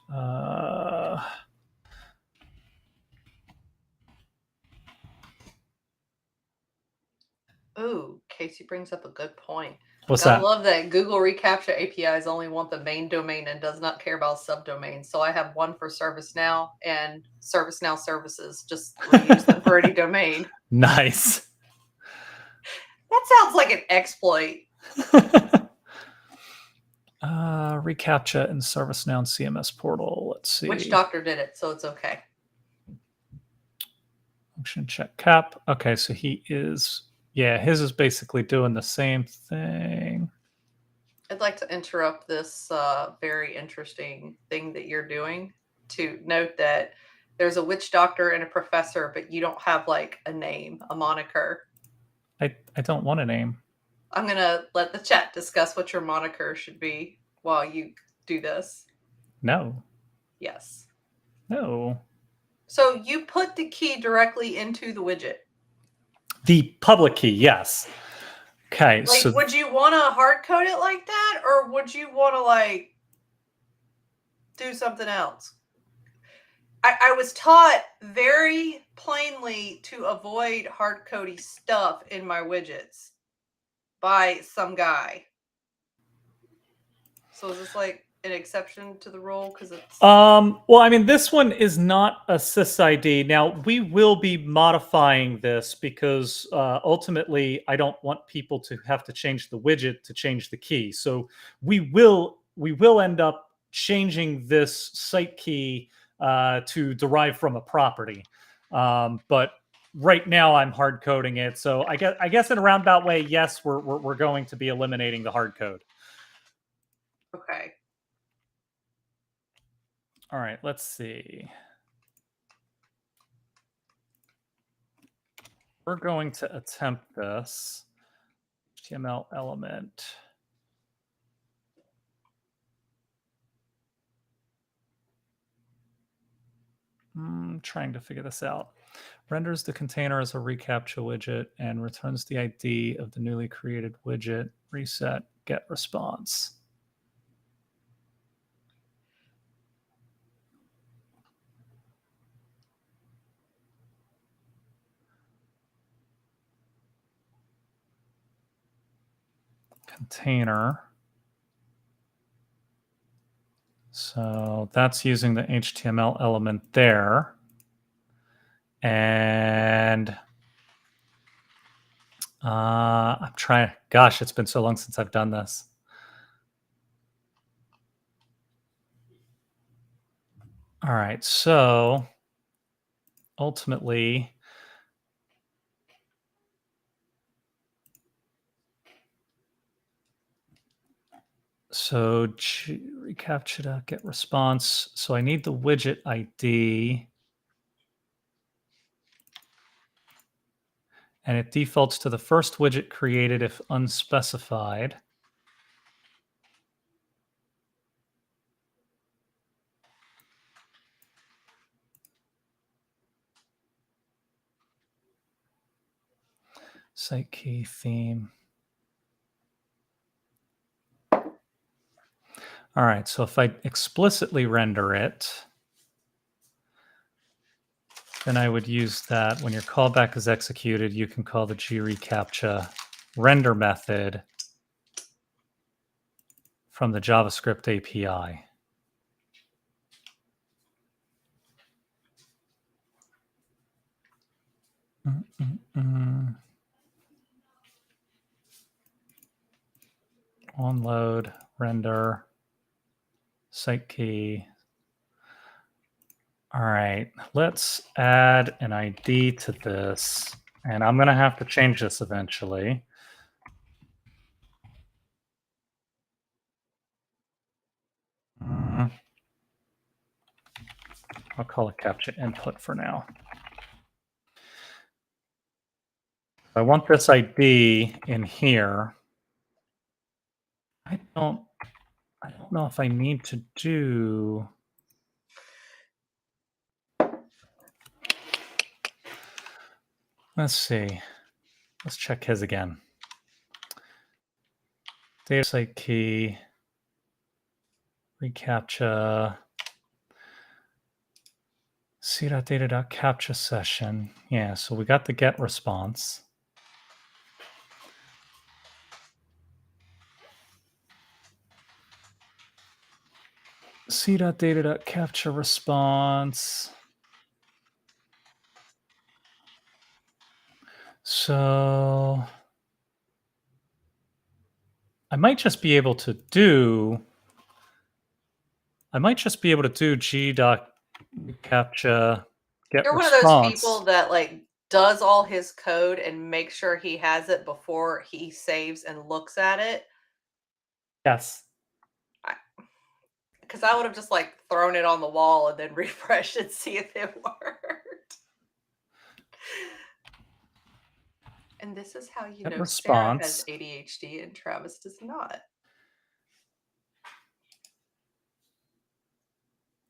Ooh, Casey brings up a good point. What's that? I love that Google reCAPTCHA APIs only want the main domain and does not care about subdomains. So I have one for ServiceNow and ServiceNow services. Just reuse them for any domain. Nice. That sounds like an exploit. reCAPTCHA in ServiceNow and CMS portal. Let's see. Which doctor did it, so it's okay. Function check cap. Okay, so he is, yeah, his is basically doing the same thing. I'd like to interrupt this very interesting thing that you're doing to note that there's a witch doctor and a professor, but you don't have like a name, a moniker. I don't want a name. I'm going to let the chat discuss what your moniker should be while you do this. No. Yes. No. So you put the key directly into the widget. The public key, yes. Okay. Like, so would you want to hard code it like that, or would you want to like do something else? I was taught very plainly to avoid hard-coded stuff in my widgets by some guy. So is this like an exception to the rule? Because it's Well, I mean, this one is not a sysid. Now, we will be modifying this because ultimately, I don't want people to have to change the widget to change the key. So we will end up changing this site key to derive from a property. But right now, I'm hard coding it. So I guess in a roundabout way, yes, we're going to be eliminating the hard code. okay. All right, let's see. We're going to attempt this. HTML element. Trying to figure this out. Renders the container as a reCAPTCHA widget and returns the ID of the newly created widget. Reset get response. Container. So that's using the HTML element there. And I'm trying. Gosh, it's been so long since I've done this. All right, so ultimately, so reCAPTCHA get response. So I need the widget ID. And it defaults to the first widget created if unspecified. Site key theme. All right, so if I explicitly render it, then I would use that. When your callback is executed, you can call the gReCAPTCHA render method from the JavaScript API. Onload, render, site key. All right, let's add an ID to this. And I'm going to have to change this eventually. I'll call it CAPTCHA input for now. I want this ID in here. I don't know if I need to do. Let's see. Let's check his again. Data site key, reCAPTCHA, c.data.captcha session. Yeah, so we got the get response. c.data.captcha response. So I might just be able to do g.captcha get You're one of those people response. that like does all his code and make sure he has it before he saves and looks at it. Yes. Because I would have just like thrown it on the wall and then refreshed and see if it worked. And this is how you Get know Sarah response. has ADHD and Travis does not.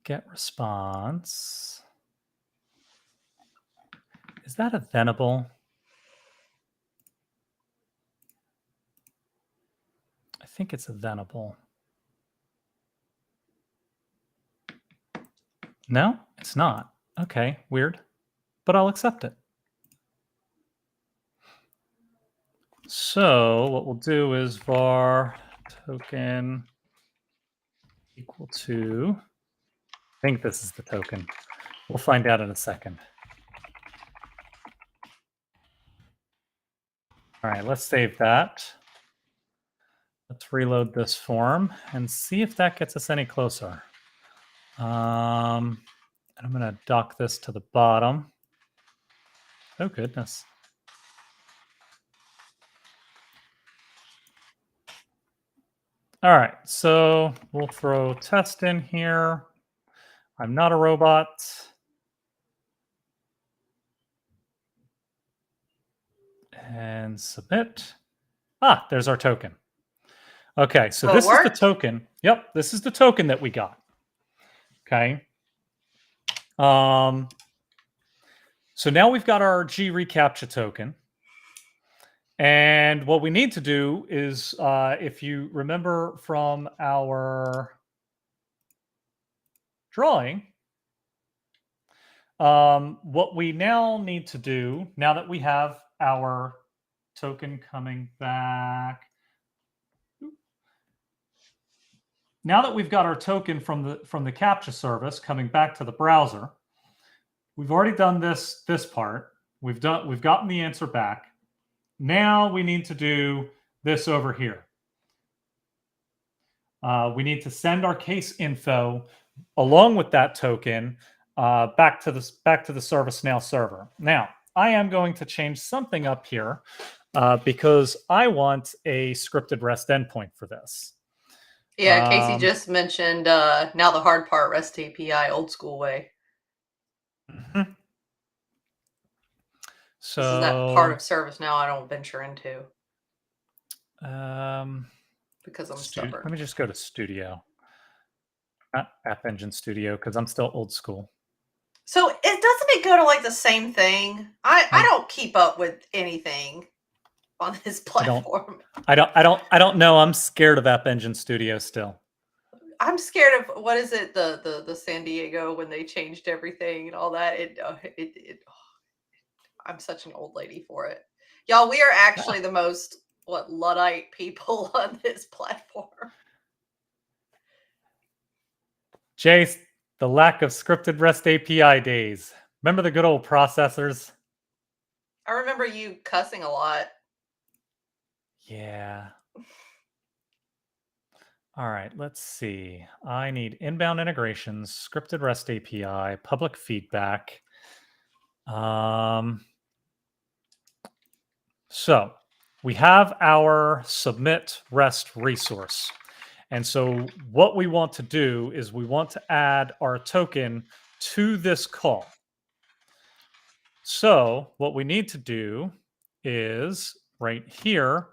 Get response. Is that a Venable? I think it's a Venable. No, it's not. Okay, weird. But I'll accept it. So what we'll do is var token equal to, I think this is the token. We'll find out in a second. All right, let's save that. Let's reload this form and see if that gets us any closer. And I'm going to dock this to the bottom. Oh, goodness. All right, so we'll throw test in here. I'm not a robot. And submit. Ah, there's our token. Okay, so this is the token. Yep, this is the token that we got. Okay. So now we've got our G reCAPTCHA token. And what we need to do is, if you remember from our drawing, what we now need to do, now that we have our token coming back, now that we've got our token from the CAPTCHA service coming back to the browser, we've already done this part. We've gotten the answer back. Now we need to do this over here. We need to send our case info along with that token back to the ServiceNow server. Now, I am going to change something up here because I want a scripted REST endpoint for this. Yeah, Casey just mentioned now the hard part, REST API, old school way. Mm-hmm. So this is that part of ServiceNow I don't venture into. Because I'm stubborn. Let me just go to Studio. Not App Engine Studio, because I'm still old school. So doesn't it go to like the same thing? I don't keep up with anything on this platform. I don't know. I'm scared of App Engine Studio still. I'm scared of what is it, the San Diego when they changed everything and all that. I'm such an old lady for it. Y'all, we are actually the most Luddite people on this platform. Jace, the lack of scripted REST API days. Remember the good old processors? I remember you cussing a lot. Yeah. All right, let's see. I need inbound integrations, scripted REST API, public feedback. So we have our submit REST resource. And so what we want to do is we want to add our token to this call. So what we need to do is right here,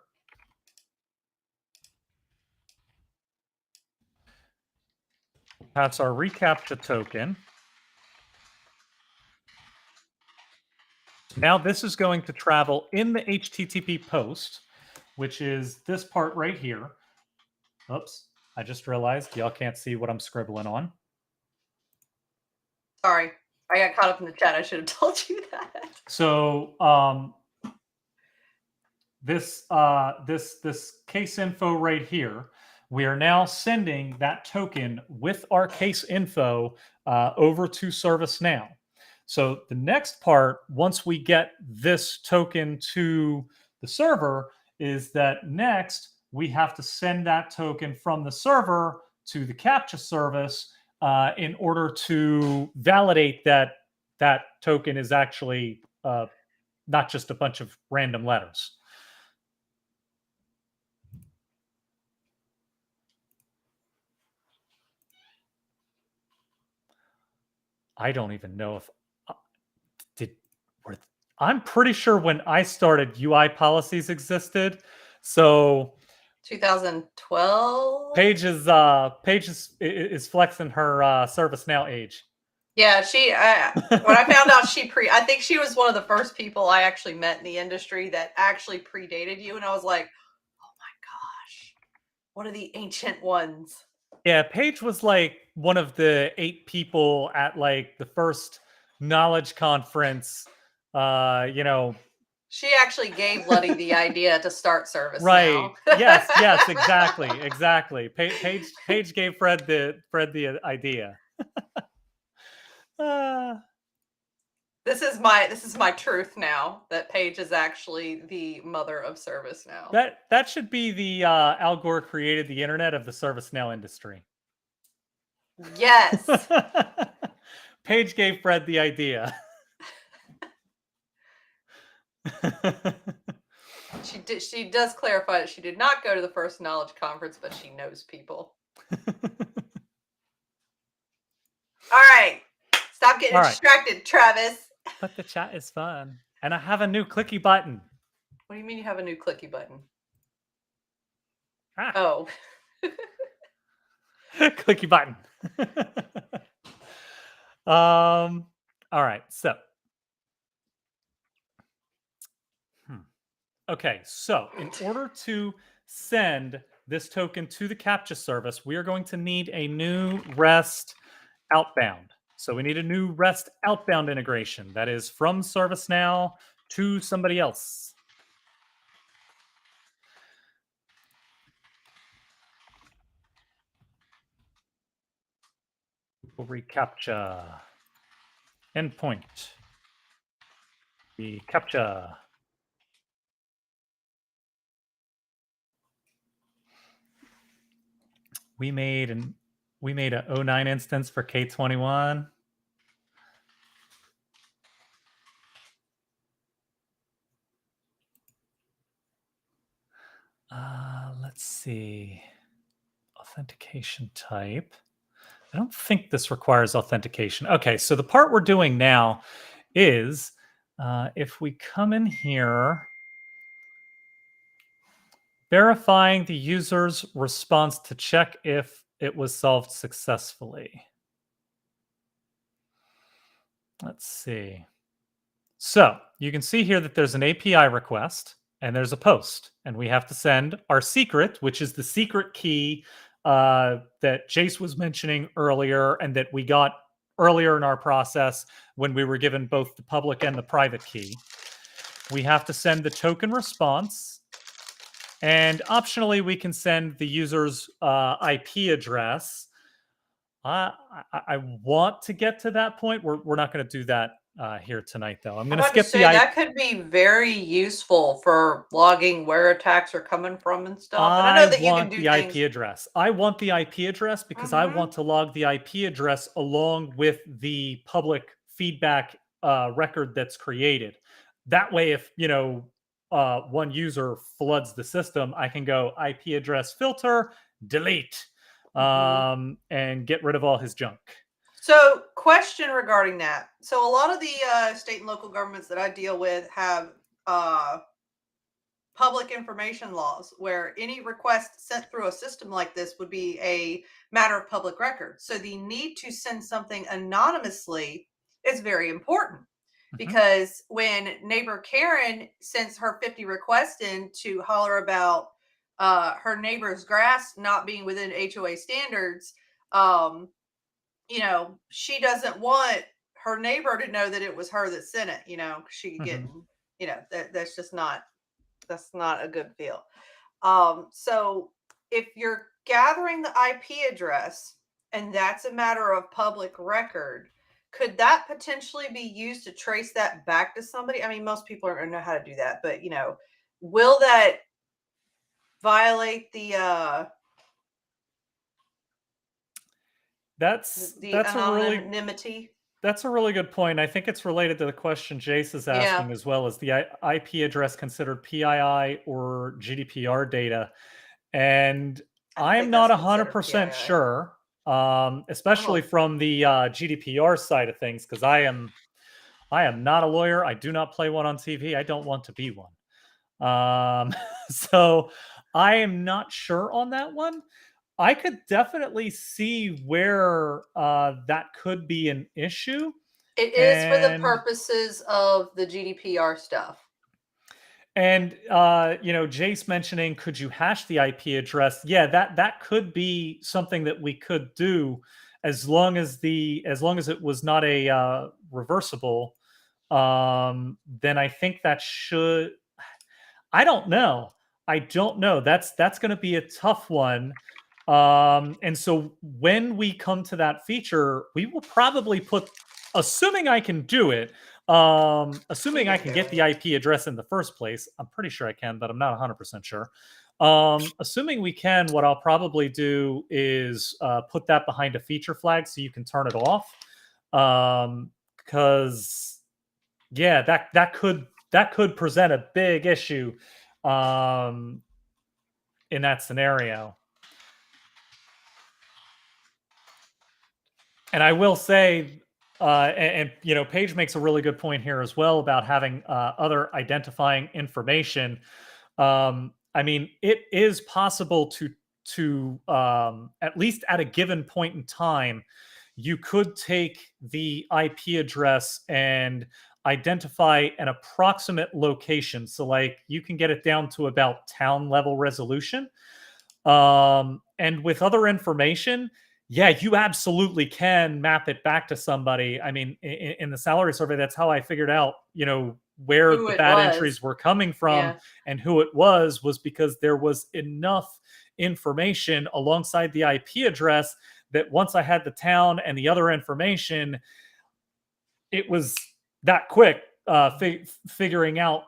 pass our reCAPTCHA token. Now this is going to travel in the HTTP post, which is this part right here. Oops, I just realized y'all can't see what I'm scribbling on. Sorry, I got caught up in the chat. I should have told you that. So this case info right here, we are now sending that token with our case info over to ServiceNow. So the next part, once we get this token to the server, is that next we have to send that token from the server to the CAPTCHA service in order to validate that that token is actually not just a bunch of random letters. I don't even know if I'm pretty sure when I started UI policies existed. So 2012. Paige is flexing her ServiceNow age. Yeah, when I found out I think she was one of the first people I actually met in the industry that actually predated you, and I was like, oh my gosh, one of the ancient ones. Yeah, Paige was like one of the 8 people at like the first knowledge conference. You know, she actually gave Luddy the idea to start ServiceNow. right? Yes, yes, exactly, exactly. Paige gave Fred the idea. Uh, This is my truth now, that Paige is actually the mother of ServiceNow. that should be the Al Gore created the internet of the ServiceNow industry. Yes. Paige gave Fred the idea. She does clarify that she did not go to the first knowledge conference, but she knows people. All right. Stop getting distracted, Travis. But the chat is fun. And I have a new clicky button. What do you mean you have a new clicky button? Ah. Oh. Clicky button. All right. So. Okay. So in order to send this token to the CAPTCHA service, we are going to need a new REST outbound. So we need a new REST outbound integration that is from ServiceNow to somebody else. We'll reCAPTCHA endpoint. The CAPTCHA. We made a 09 instance for K21. Let's see. Authentication type. I don't think this requires authentication. Okay, so the part we're doing now is if we come in here, verifying the user's response to check if it was solved successfully. Let's see. So you can see here that there's an API request and there's a post, and we have to send our secret, which is the secret key that Jace was mentioning earlier and that we got earlier in our process when we were given both the public and the private key. We have to send the token response, and optionally we can send the user's IP address. I want to get to that point. We're not going to do that here tonight, though. I'm going to skip the. That could be very useful for logging where attacks are coming from and stuff. And I know that you can do the IP address. I want the IP address because I want to log the IP address along with the public feedback record that's created. That way, if one user floods the system, I can go IP address filter, delete, and get rid of all his junk. So, question regarding that. So, a lot of the state and local governments that I deal with have public information laws where any request sent through a system like this would be a matter of public record. So, the need to send something anonymously is very important because when neighbor Karen sends her 50 requests in to holler about her neighbor's grass not being within HOA standards, she doesn't want her neighbor to know that it was her that sent it, she could get, that's just not, that's not a good feel. So if you're gathering the IP address and that's a matter of public record, could that potentially be used to trace that back to somebody? I mean, most people aren't going to know how to do that, but will that violate the That's anonymity? That's a really good point. I think it's related to the question Jace is asking as well. Is the IP address considered PII or GDPR data? And I'm not 100% sure, especially from the GDPR side of things, because I am not a lawyer. I do not play one on TV. I don't want to be one. So I am not sure on that one. I could definitely see where that could be an issue. It is for the purposes of the GDPR stuff. And Jace mentioning, could you hash the IP address? Yeah, that could be something that we could do, as long as it was not a reversible. Then I think that should. I don't know. I don't know. That's going to be a tough one. And so when we come to that feature, we will probably put, assuming I can do it, assuming I can get the IP address in the first place. I'm pretty sure I can, but I'm not 100% sure. Assuming we can, what I'll probably do is put that behind a feature flag so you can turn it off. Because yeah, that could present a big issue in that scenario. And I will say, Paige makes a really good point here as well about having other identifying information. I mean, it is possible to at least at a given point in time, you could take the IP address and identify an approximate location. So, like, you can get it down to about town level resolution. And with other information, yeah, you absolutely can map it back to somebody. I mean, in the salary survey, that's how I figured out, where Who the it bad was. entries were coming from Yeah. and who it was because there was enough information alongside the IP address that once I had the town and the other information, it was that quick figuring out,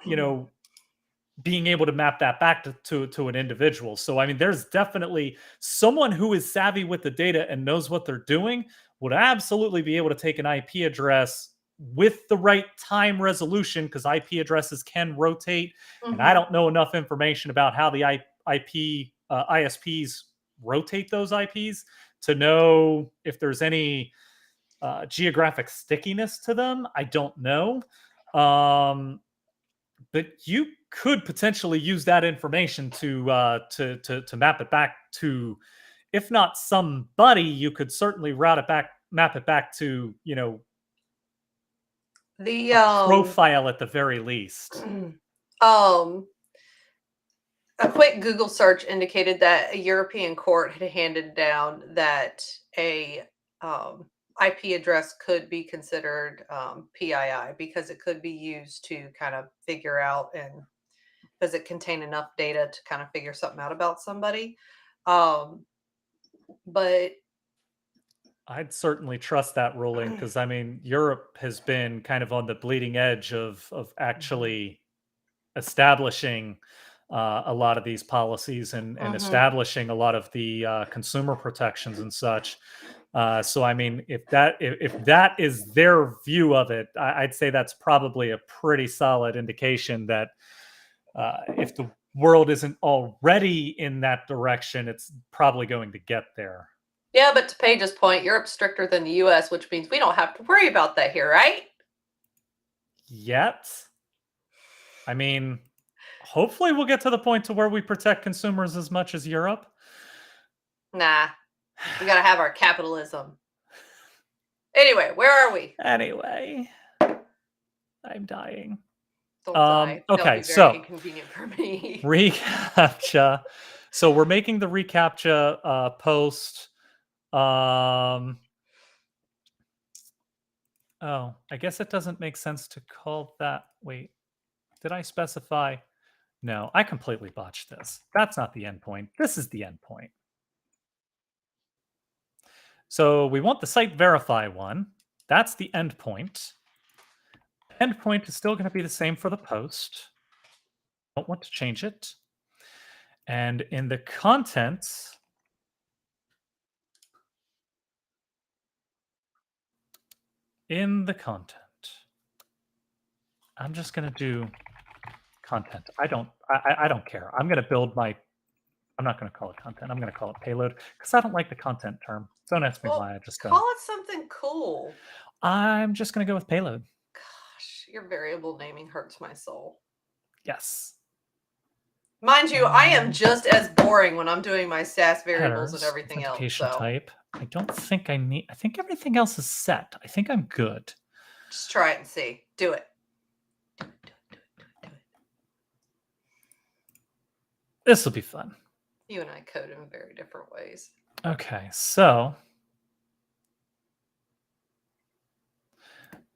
being able to map that back to an individual. So, I mean, there's definitely someone who is savvy with the data and knows what they're doing would absolutely be able to take an IP address with the right time resolution, because IP addresses can rotate. And I don't know enough information about how the IP ISPs rotate those IPs to know if there's any geographic stickiness to them. I don't know. But you could potentially use that information to map it back to, if not somebody, you could certainly map it back to, The a profile at the very least. A quick Google search indicated that a European court had handed down that a IP address could be considered PII because it could be used to kind of figure out, and does it contain enough data to kind of figure something out about somebody. But I'd certainly trust that ruling, because I mean, Europe has been kind of on the bleeding edge of actually establishing a lot of these policies and establishing a lot of the consumer protections and such. So, I mean, if that is their view of it, I'd say that's probably a pretty solid indication that if the world isn't already in that direction, it's probably going to get there. Yeah, but to Paige's point, Europe's stricter than the US, which means we don't have to worry about that here, right? Yet. I mean, hopefully we'll get to the point to where we protect consumers as much as Europe. Nah, we gotta have our capitalism. Anyway, where are we? Anyway, I'm dying. Don't die. Okay, so inconvenient for me. reCAPTCHA. So we're making the reCAPTCHA post. Oh, I guess it doesn't make sense to call that. Wait, did I specify? No, I completely botched this. That's not the endpoint. This is the endpoint. So we want the site verify one. That's the endpoint. Endpoint is still going to be the same for the post. Don't want to change it. And in the contents, I'm just going to do content. I don't care. I'm going to build my, I'm not going to call it content. I'm going to call it payload, because I don't like the content term. Don't ask me why. I just don't. Call it something cool. I'm just going to go with payload. Gosh, your variable naming hurts my soul. Yes. Mind you, I am just as boring when I'm doing my SAS variables Headers, and everything else. Authentication type. I don't think I need. I think everything else is set. I think I'm good. Just try it and see. Do it. This will be fun. You and I code in very different ways. Okay, so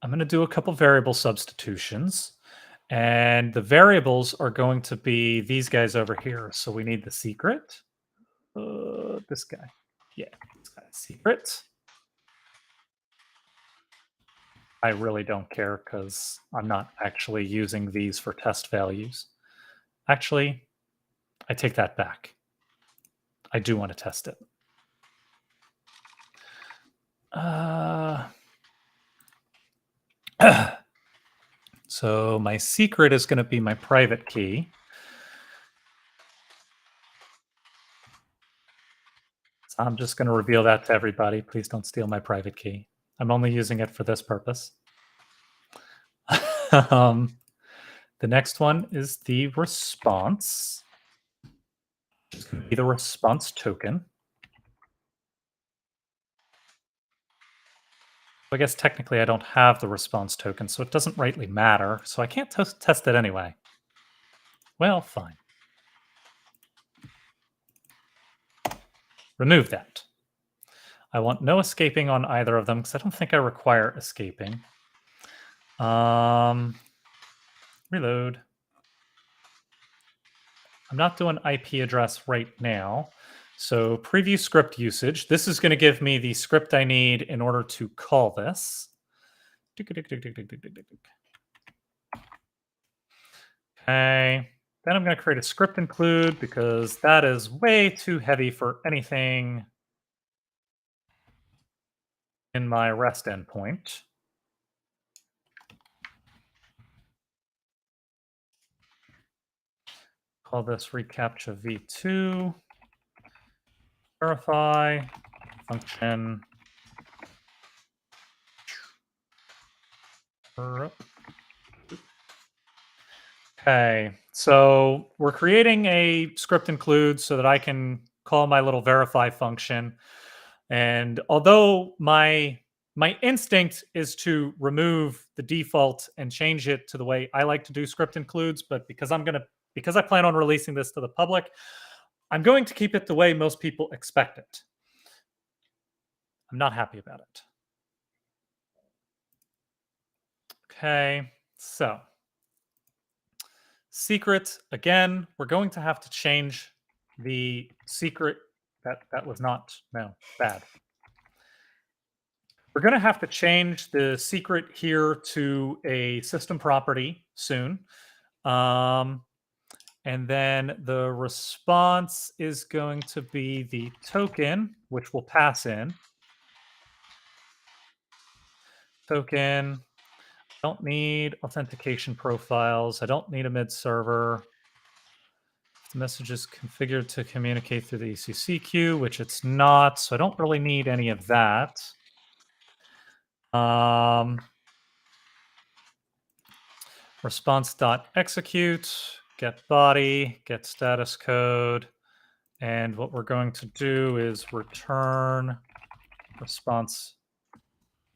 I'm going to do a couple variable substitutions. And the variables are going to be these guys over here. So we need the secret. This guy. Yeah, this guy. Secret. I really don't care because I'm not actually using these for test values. Actually, I take that back. I do want to test it. So my secret is going to be my private key. So I'm just going to reveal that to everybody. Please don't steal my private key. I'm only using it for this purpose. The next one is the response. It's going to be the response token. I guess technically I don't have the response token, so it doesn't rightly matter. So I can't test it anyway. Well, fine. Remove that. I want no escaping on either of them because I don't think I require escaping. Reload. I'm not doing IP address right now. So preview script usage. This is going to give me the script I need in order to call this. Okay. Then I'm going to create a script include because that is way too heavy for anything in my REST endpoint. Call this reCAPTCHA v2. Verify function. Okay, so we're creating a script include so that I can call my little verify function. And although my instinct is to remove the default and change it to the way I like to do script includes, but because I plan on releasing this to the public, I'm going to keep it the way most people expect it. I'm not happy about it. Okay, so secret, again, we're going to have to change the secret. That was not, no, bad. We're going to have to change the secret here to a system property soon. And then the response is going to be the token, which we'll pass in. Token. Don't need authentication profiles. I don't need a mid server. The message is configured to communicate through the ECC queue, which it's not. So I don't really need any of that. Response.execute, get body, get status code. And what we're going to do is return response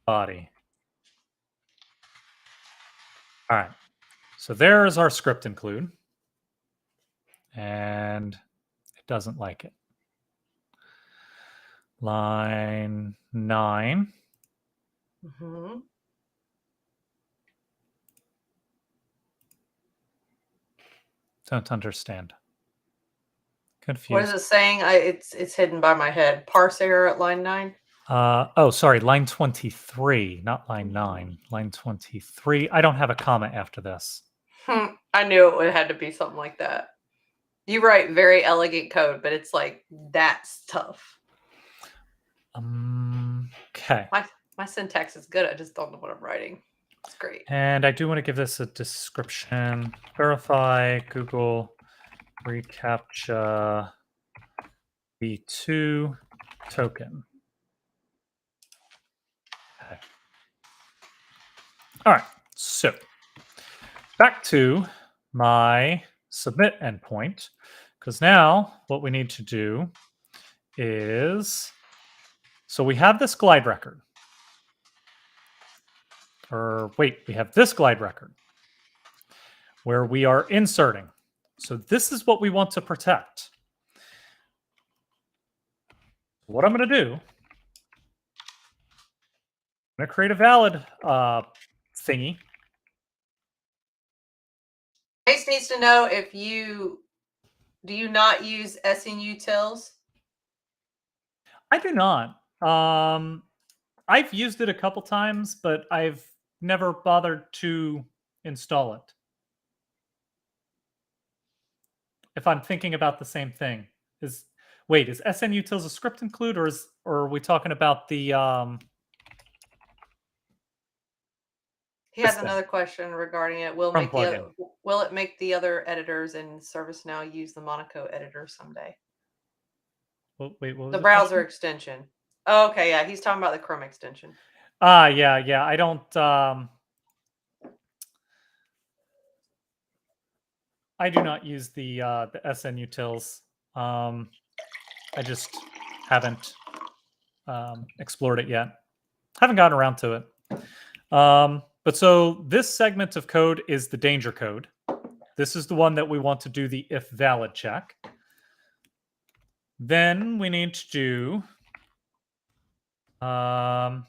body. All right. So there is our script include. And it doesn't like it. Line 9. Mm-hmm. Don't understand. Confused. What is it saying? It's hidden by my head. Parse error at line 9. Oh, sorry, line 23, not line 9. Line 23. I don't have a comma after this. I knew it had to be something like that. You write very elegant code, but it's like, that's tough. Okay. My syntax is good. I just don't know what I'm writing. It's great. And I do want to give this a description. Verify Google reCAPTCHA v2 token. Okay. All right. So back to my submit endpoint, because now what we need to do is, so we have this glide record. Or wait, we have this glide record where we are inserting So this is what we want to protect. What I'm going to do, I'm going to create a valid thingy. Ace needs to know if do you not use SNUtils? I do not. I've used it a couple times, but I've never bothered to install it. If I'm thinking about the same thing, is SNUtils a script include, or are we talking about the He has another question regarding it. Will it make the other editors in ServiceNow use the Monaco editor someday? Well, wait, what was the browser question? extension? Oh, okay, yeah, he's talking about the Chrome extension. Yeah. I don't. I do not use the SNUtils. I just haven't explored it yet. Haven't gotten around to it. But so this segment of code is the danger code. This is the one that we want to do the if valid check. Then we need to do SNUtils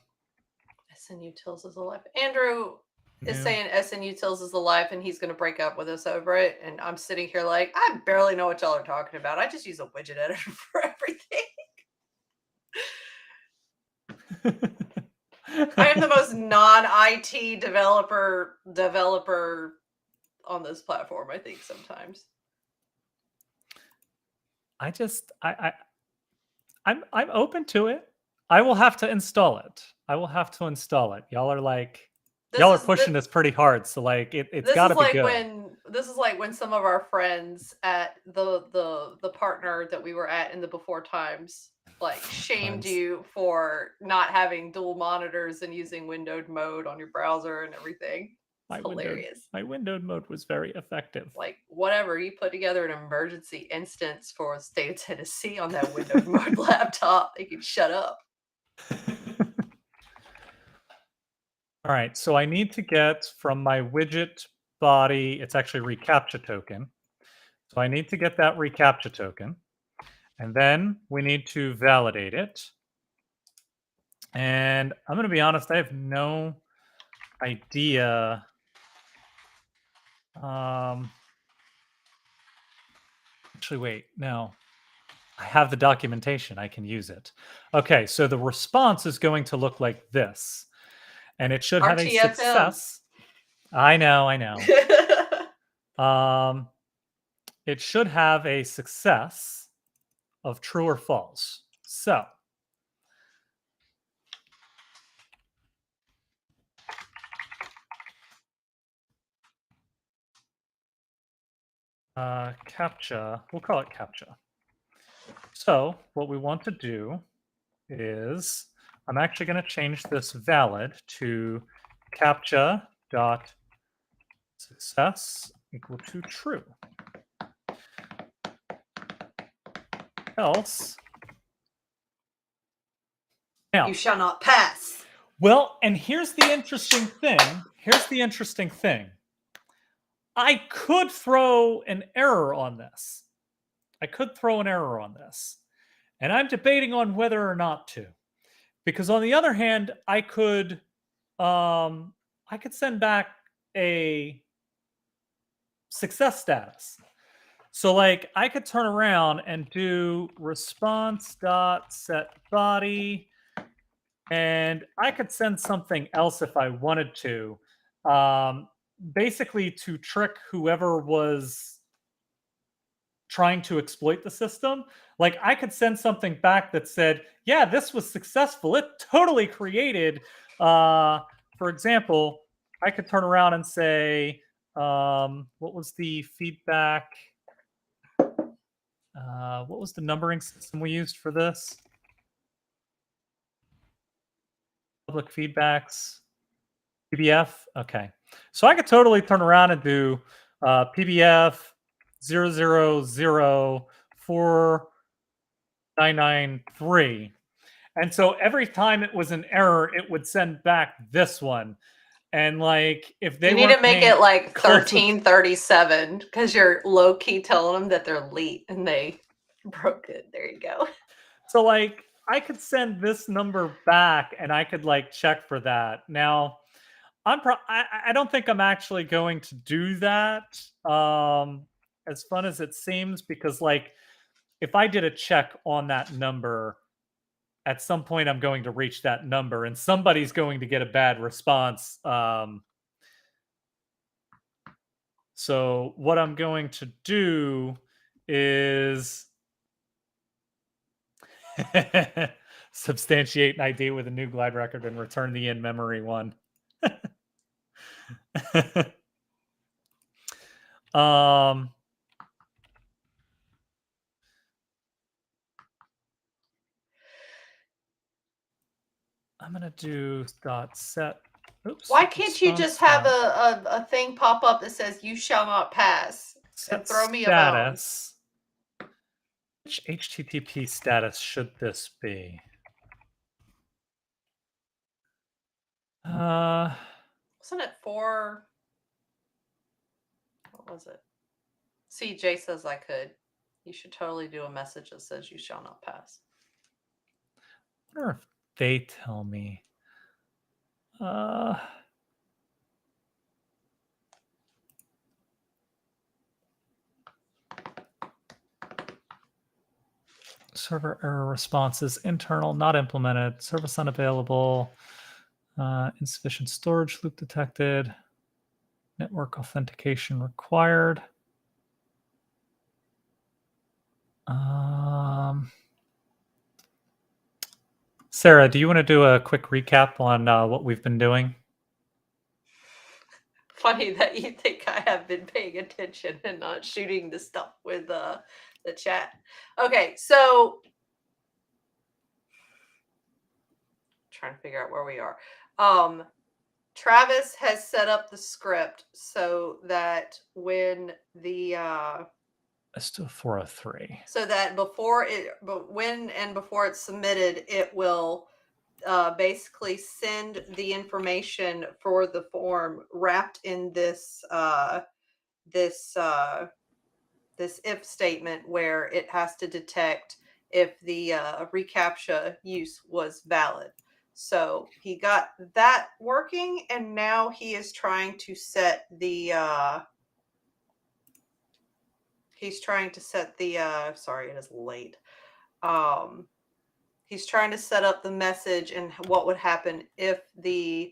is alive. Andrew is saying SNUtils is alive and he's going to break up with us over it. And I'm sitting here like, I barely know what y'all are talking about. I just use a widget editor for everything. I am the most non-IT developer on this platform, I think, sometimes. I'm open to it. I will have to install it. Y'all are like, y'all are pushing this pretty hard, so like it's got to be good. This is like when some of our friends at the partner that we were at in the before times like shamed you for not having dual monitors and using windowed mode on your browser and everything. It's hilarious. My windowed mode was very effective. Like, whatever, you put together an emergency instance for the state of Tennessee on that windowed mode laptop. They could shut up. All right, so I need to get from my widget body, it's actually reCAPTCHA token. So I need to get that reCAPTCHA token. And then we need to validate it. And I'm going to be honest, I have no idea. Actually, wait, no. I have the documentation. I can use it. Okay, so the response is going to look like this. And it should have a success. I know. It should have a success of true or false. So CAPTCHA, we'll call it CAPTCHA. So what we want to do is, I'm actually going to change this valid to CAPTCHA dot success equal to true. Else, now, you shall not pass. Well, and here's the interesting thing. I could throw an error on this. And I'm debating on whether or not to. Because on the other hand, I could send back a success status. So like I could turn around and do response.setBody, and I could send something else if I wanted to, basically to trick whoever was trying to exploit the system. Like I could send something back that said, yeah, this was successful. It totally created, for example, I could turn around and say, what was the feedback? What was the numbering system we used for this? Public feedbacks, PBF. Okay. So I could totally turn around and do PBF 0004993. And so every time it was an error, it would send back this one. And like, if they you need to make it like close 1337 because you're low key telling them that they're late and they broke it. There you go. So like, I could send this number back and I could like check for that. Now, I don't think I'm actually going to do that. As fun as it seems, because like, if I did a check on that number, at some point I'm going to reach that number and somebody's going to get a bad response. So what I'm going to do is substantiate an ID with a new glide record and return the in-memory one. I'm gonna do dot set. Oops. Why can't you just have a thing pop up that says "You shall not pass" and throw me a bone? Status. Which HTTP status should this be? Wasn't it 4? What was it? CJ says I could. You should totally do a message that says "You shall not pass." I wonder if they tell me. Server error responses, internal, not implemented, service unavailable, insufficient storage loop detected, network authentication required. Sarah, do you want to do a quick recap on what we've been doing? Funny that you think I have been paying attention and not shooting the stuff with the chat. Okay, so trying to figure out where we are. Travis has set up the script so that when the let's do a 403. So that before it's submitted, it will basically send the information for the form wrapped in this this if statement where it has to detect if the reCAPTCHA use was valid. So he got that working, and now he is trying to set the sorry, it is late. He's trying to set up the message and what would happen if they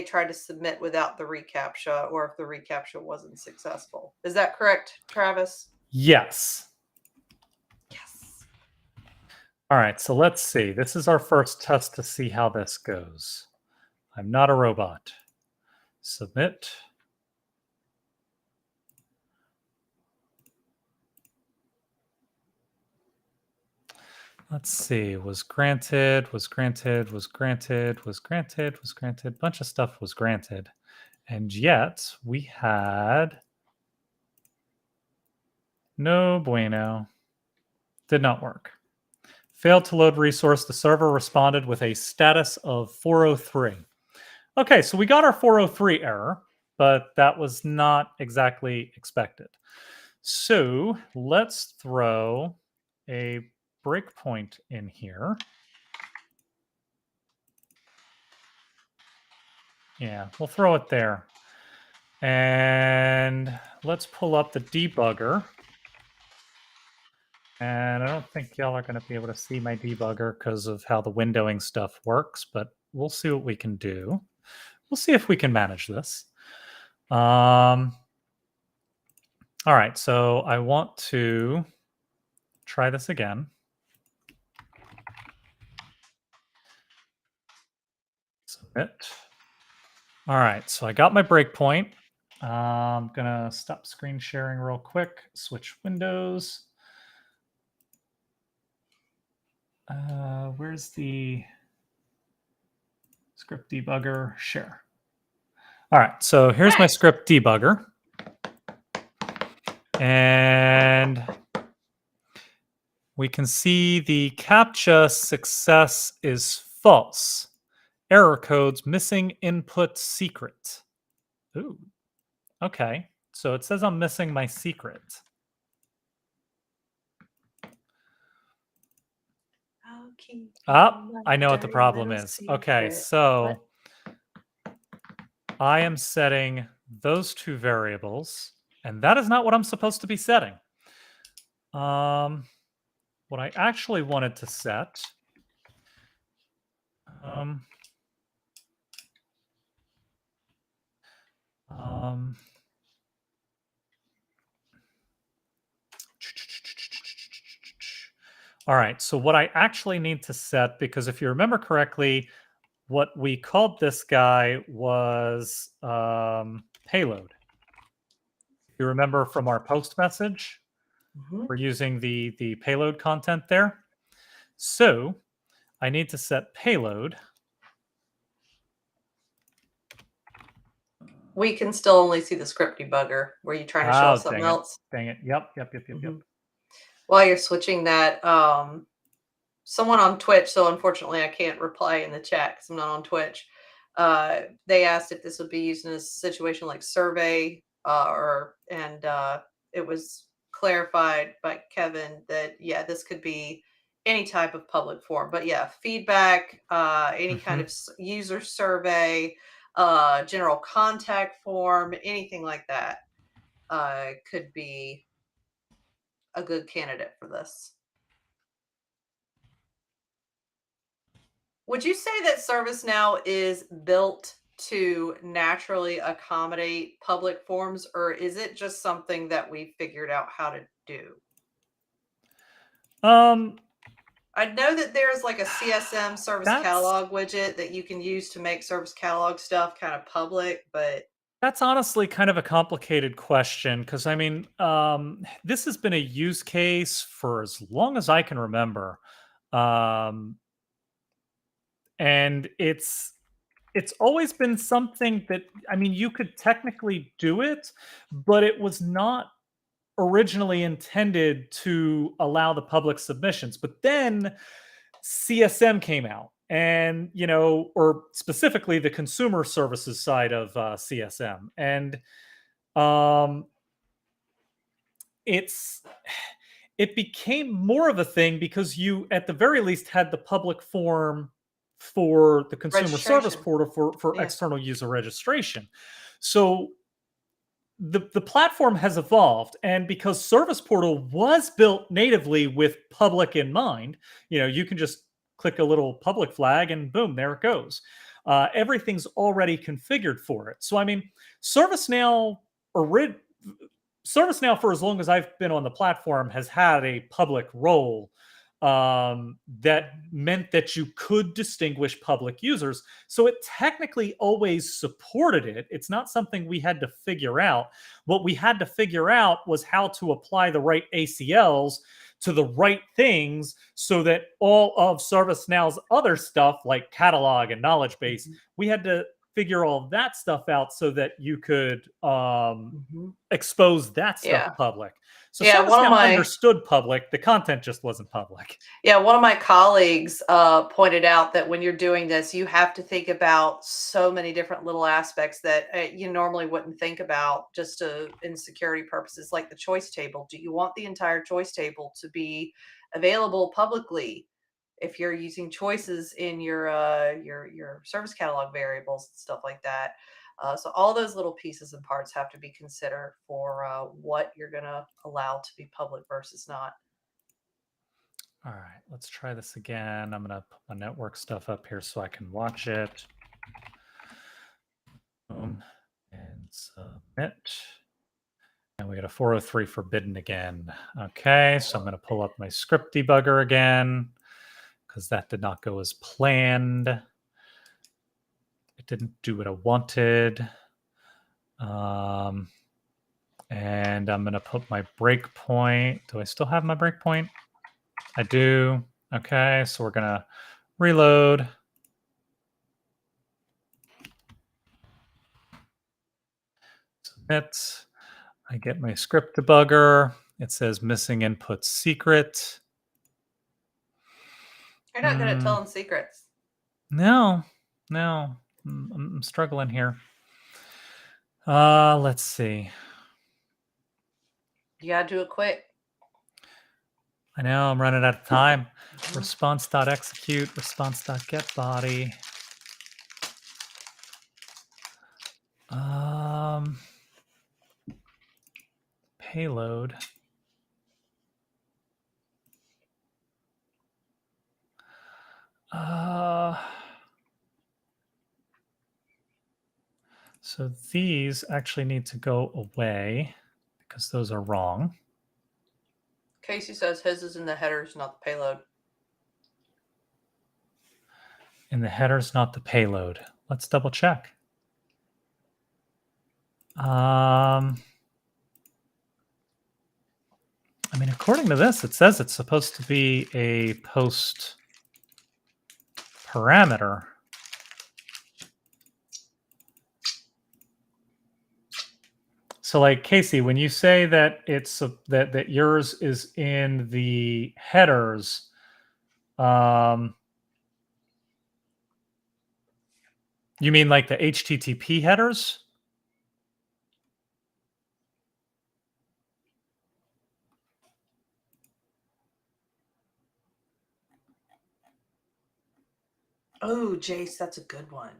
tried to submit without the reCAPTCHA, or if the reCAPTCHA wasn't successful. Is that correct, Travis? Yes. Yes. All right, so let's see. This is our first test to see how this goes. I'm not a robot. Submit. Let's see. Was granted, was granted, was granted, was granted, was granted. Bunch of stuff was granted. And yet we had no bueno. Did not work. Failed to load resource. The server responded with a status of 403. Okay, so we got our 403 error, but that was not exactly expected. So let's throw a breakpoint in here. Yeah, we'll throw it there. And let's pull up the debugger. And I don't think y'all are going to be able to see my debugger because of how the windowing stuff works, but we'll see what we can do. We'll see if we can manage this. All right, so I want to try this again. Submit. All right, so I got my breakpoint. I'm going to stop screen sharing real quick, switch windows. Where's the script debugger? Share. All right, so here's my script debugger. And we can see the CAPTCHA success is false. error codes, missing input secret. Ooh, okay. So it says I'm missing my secret. I know what the problem is. Okay, so I am setting those two variables, and that is not what I'm supposed to be setting. What I actually wanted to set, all right, so what I actually need to set, because if you remember correctly, what we called this guy was payload. You remember from our post message? We're using the payload content there. So I need to set payload. We can still only see the script debugger. Were you trying to show us something else? Dang it. Yep. While you're switching that, someone on Twitch, so unfortunately I can't reply in the chat because I'm not on Twitch. They asked if this would be used in a situation like survey, and it was clarified by Kevin that yeah, this could be any type of public form. But yeah, feedback, any kind of user survey, general contact form, anything like that could be a good candidate for this. Would you say that ServiceNow is built to naturally accommodate public forms, or is it just something that we figured out how to do? I know that there's like a CSM service catalog widget that you can use to make service catalog stuff kind of public, but that's honestly kind of a complicated question because I mean, this has been a use case for as long as I can remember, and it's always been something that I mean, you could technically do it, but it was not originally intended to allow the public submissions. But then CSM came out, and or specifically the consumer services side of CSM, and it became more of a thing because you at the very least had the public form for the consumer service portal for external user registration. So the platform has evolved, and because service portal was built natively with public in mind, you can just click a little public flag and boom, there it goes. Everything's already configured for it. So I mean, ServiceNow for as long as I've been on the platform has had a public role that meant that you could distinguish public users. So it technically always supported it. It's not something we had to figure out. What we had to figure out was how to apply the right ACLs to the right things so that all of ServiceNow's other stuff like catalog and knowledge base, we had to figure all that stuff out so that you could expose that stuff public. So ServiceNow understood public, the content just wasn't public. Yeah, one of my colleagues pointed out that when you're doing this, you have to think about so many different little aspects that you normally wouldn't think about just in security purposes, like the choice table. Do you want the entire choice table to be available publicly? If you're using choices in your service catalog variables and stuff like that. So all those little pieces and parts have to be considered for what you're going to allow to be public versus not. All right, let's try this again. I'm going to put my network stuff up here so I can watch it. Boom. And submit. And we got a 403 forbidden again. Okay, so I'm going to pull up my script debugger again because that did not go as planned. It didn't do what I wanted. And I'm going to put my breakpoint. Do I still have my breakpoint? I do. Okay, so we're going to reload. Submit. I get my script debugger. It says missing input secret. You're not good at telling secrets. No, No, I'm struggling here. Let's see. You gotta do it quick. I know I'm running out of time. Response.execute, response.getBody. Payload. So these actually need to go away because those are wrong. Casey says his is in the headers, not the payload. In the headers, not the payload. Let's double check. I mean, according to this, it says it's supposed to be a post parameter. So, like Casey, when you say that it's that yours is in the headers, you mean like the HTTP headers? Oh, Jace, that's a good one.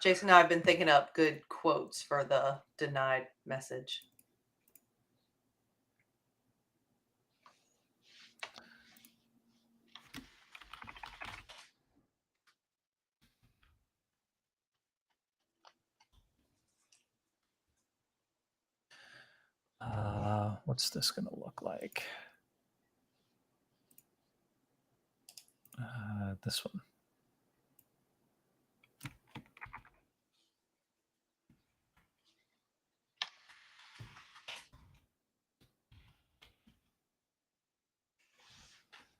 Jason, I've been thinking up good quotes for the denied message. What's this going to look like? This one.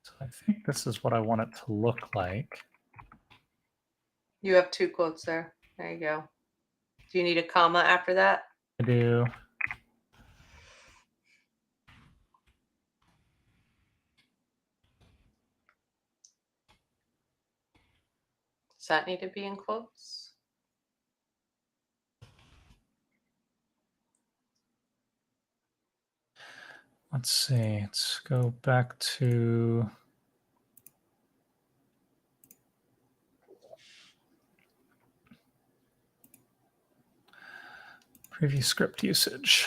So I think this is what I want it to look like. You have 2 quotes there. There you go. Do you need a comma after that? I do. Does that need to be in quotes? Let's see. Let's go back to preview script usage.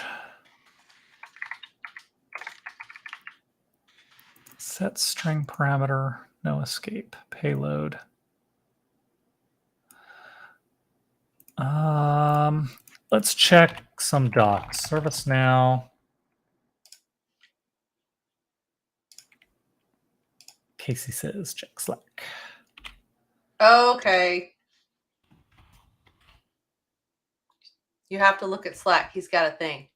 Set string parameter, no escape, payload. Let's check some docs. ServiceNow. Casey says check Slack. Okay. You have to look at Slack. He's got a thing.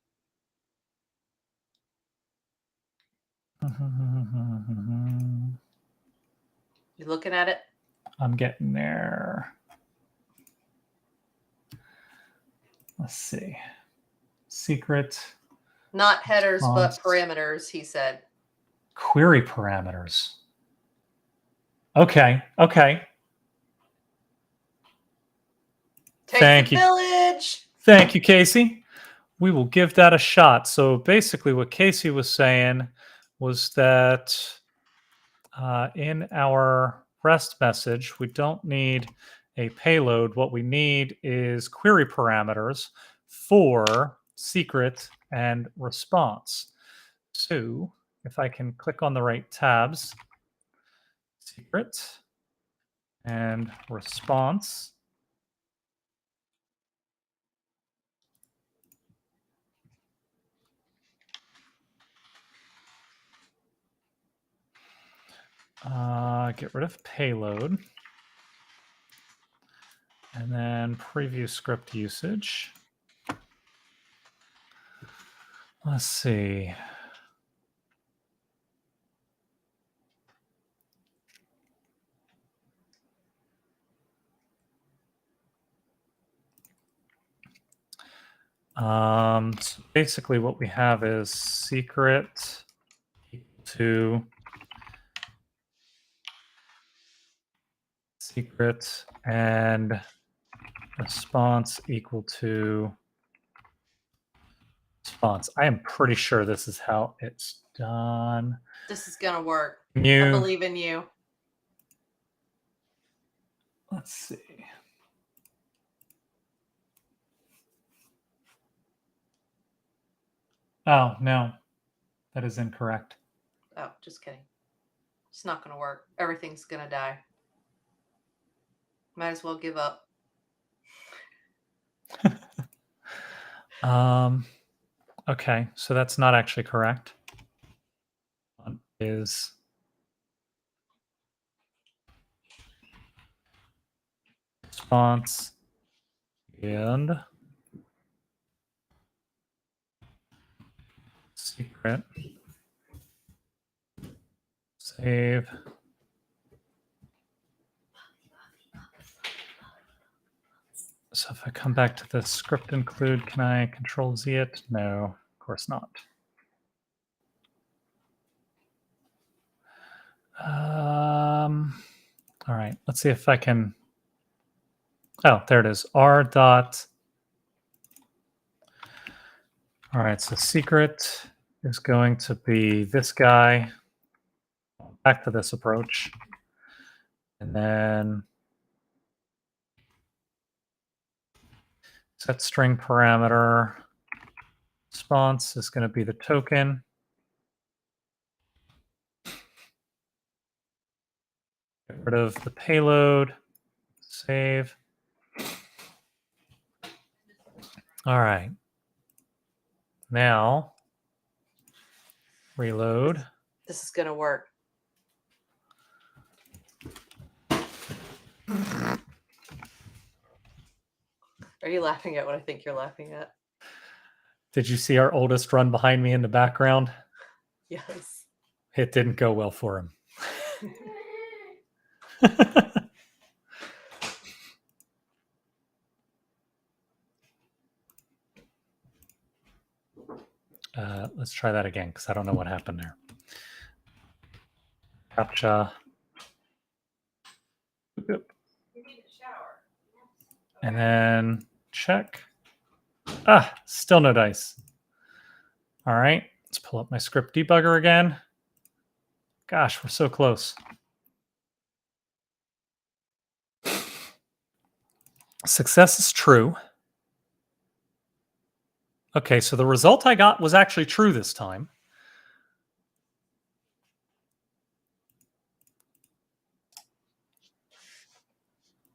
You looking at it? I'm getting there. Let's see. Secret. Not headers, but parameters, he said. Query parameters. Okay. Okay. Thank you. Village. Thank you, Casey. We will give that a shot. So basically what Casey was saying was that in our REST message, we don't need a payload. What we need is query parameters for secret and response. So if I can click on the right tabs, secret and response. Get rid of payload. And then preview script usage. Let's see. So basically what we have is secret to secret and response equal to response. I am pretty sure this is how it's done. This is gonna work. I You, believe in you. let's see. Oh, no, that is incorrect. Oh, just kidding. It's not gonna work. Everything's gonna die. Might as well give up. Okay, so that's not actually correct. Is response and secret save. So if I come back to the script include, can I control Z it? No, of course not. All right, let's see if I can. Oh, there it is. R dot. All right, so secret is going to be this guy. Back to this approach. And then set string parameter. Response is going to be the token. Get rid of the payload. Save. All right. Now, reload. This is gonna work. Are you laughing at what I think you're laughing at? Did you see our oldest run behind me in the background? Yes. It didn't go well for him. Let's try that again because I don't know what happened there. CAPTCHA. And then check. Ah, still no dice. All right, let's pull up my script debugger again. Gosh, we're so close. Success is true. Okay, so the result I got was actually true this time.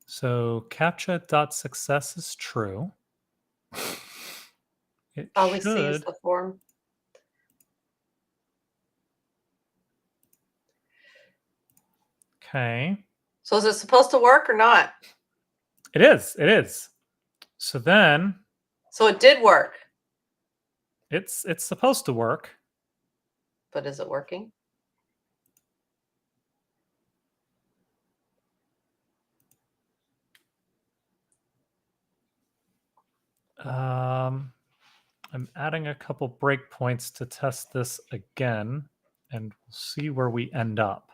So CAPTCHA.success is true. It All we see is should. the form. Okay. So is it supposed to work or not? It is. It is. So then So it did work. it's supposed to work. But is it working? I'm adding a couple breakpoints to test this again, and we'll see where we end up.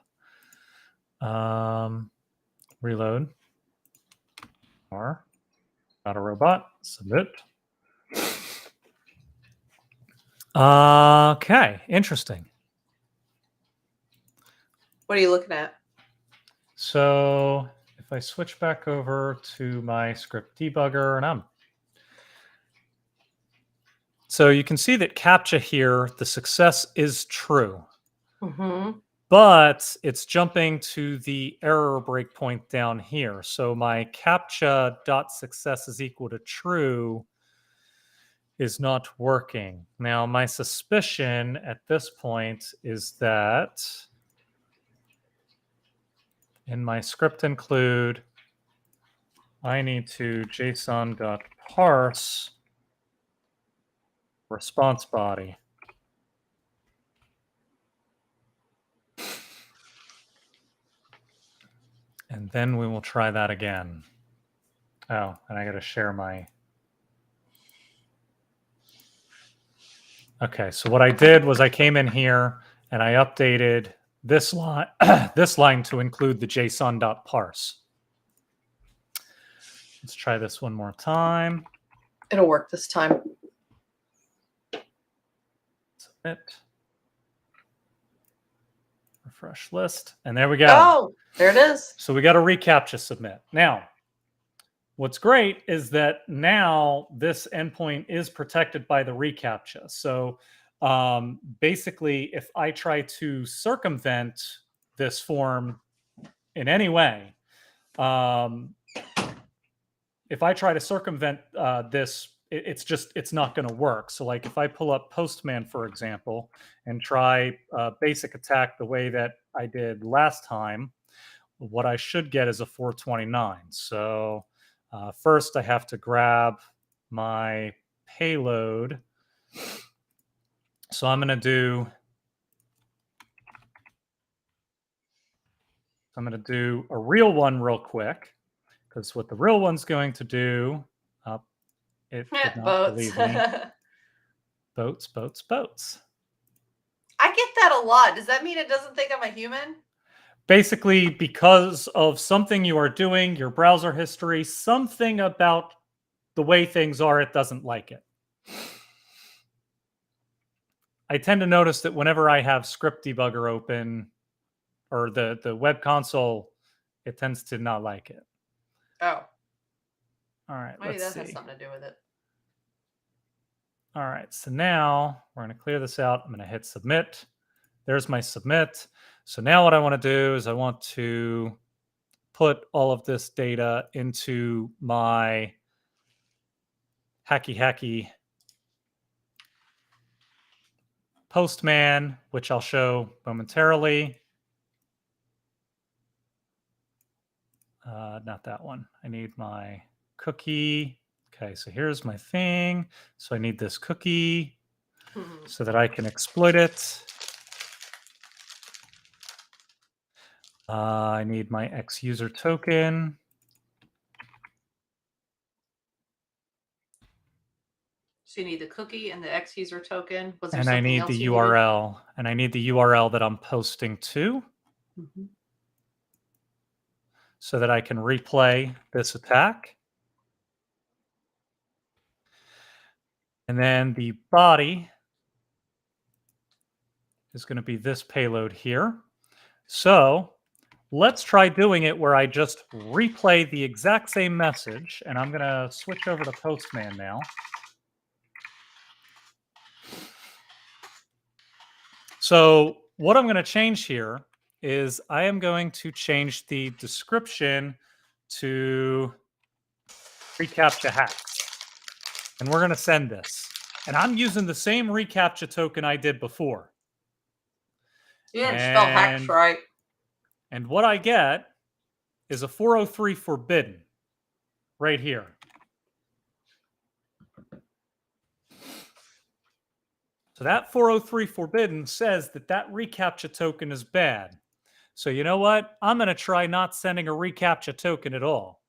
Reload. R. Got a robot. Submit. Okay, interesting. What are you looking at? So if I switch back over to my script debugger, and so you can see that CAPTCHA here, the success is true. Mm-hmm. But it's jumping to the error breakpoint down here. So my CAPTCHA.success is equal to true is not working. Now, my suspicion at this point is that in my script include, I need to json.parse response body. And then we will try that again. Oh, and I got to share my. Okay, so what I did was I came in here and I updated this line, this line to include the json.parse. Let's try this one more time. It'll work this time. Submit. Refresh list. And there we go. Oh, there it is. So we got a reCAPTCHA submit. Now, what's great is that now this endpoint is protected by the reCAPTCHA. So basically, if I try to circumvent this form in any way, if I try to circumvent this, it's not going to work. So like if I pull up Postman, for example, and try basic attack the way that I did last time, what I should get is a 429. So first I have to grab my payload. So I'm going to do a real one real quick, because what the real one's going to do, it did not believe me. Boats. I get that a lot. Does that mean it doesn't think I'm a human? Basically, because of something you are doing, your browser history, something about the way things are, it doesn't like it. I tend to notice that whenever I have script debugger open or the web console, it tends to not like it. Oh. All right, maybe let's that see. has something to do with it. All right, so now we're going to clear this out. I'm going to hit submit. There's my submit. So now what I want to do is I want to put all of this data into my hacky Postman, which I'll show momentarily. Not that one. I need my cookie. Okay, so here's my thing. So I need this cookie so that I can exploit it. I need my X user token. So you need the cookie and the X user token. Was there And something I need else the you needed? URL. And I need the URL that I'm posting to so that I can replay this attack. And then the body is going to be this payload here. So let's try doing it where I just replay the exact same message. And I'm going to switch over to Postman now. So what I'm going to change here is I am going to change the description to reCAPTCHA hacks. And we're going to send this. And I'm using the same reCAPTCHA token I did before. You didn't spell hacks right. And what I get is a 403 forbidden right here. So that 403 forbidden says that that reCAPTCHA token is bad. So you know what? I'm going to try not sending a reCAPTCHA token at all.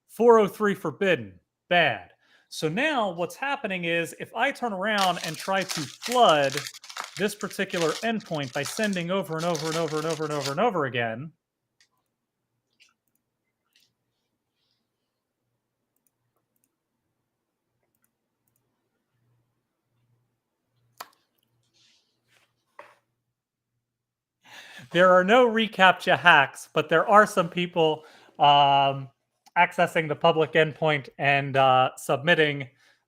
403 forbidden, bad. So now what's happening is if I turn around and try to flood this particular endpoint by sending over and over and over and over and over and over again, there are no reCAPTCHA hacks, but there are some people accessing the public endpoint and submitting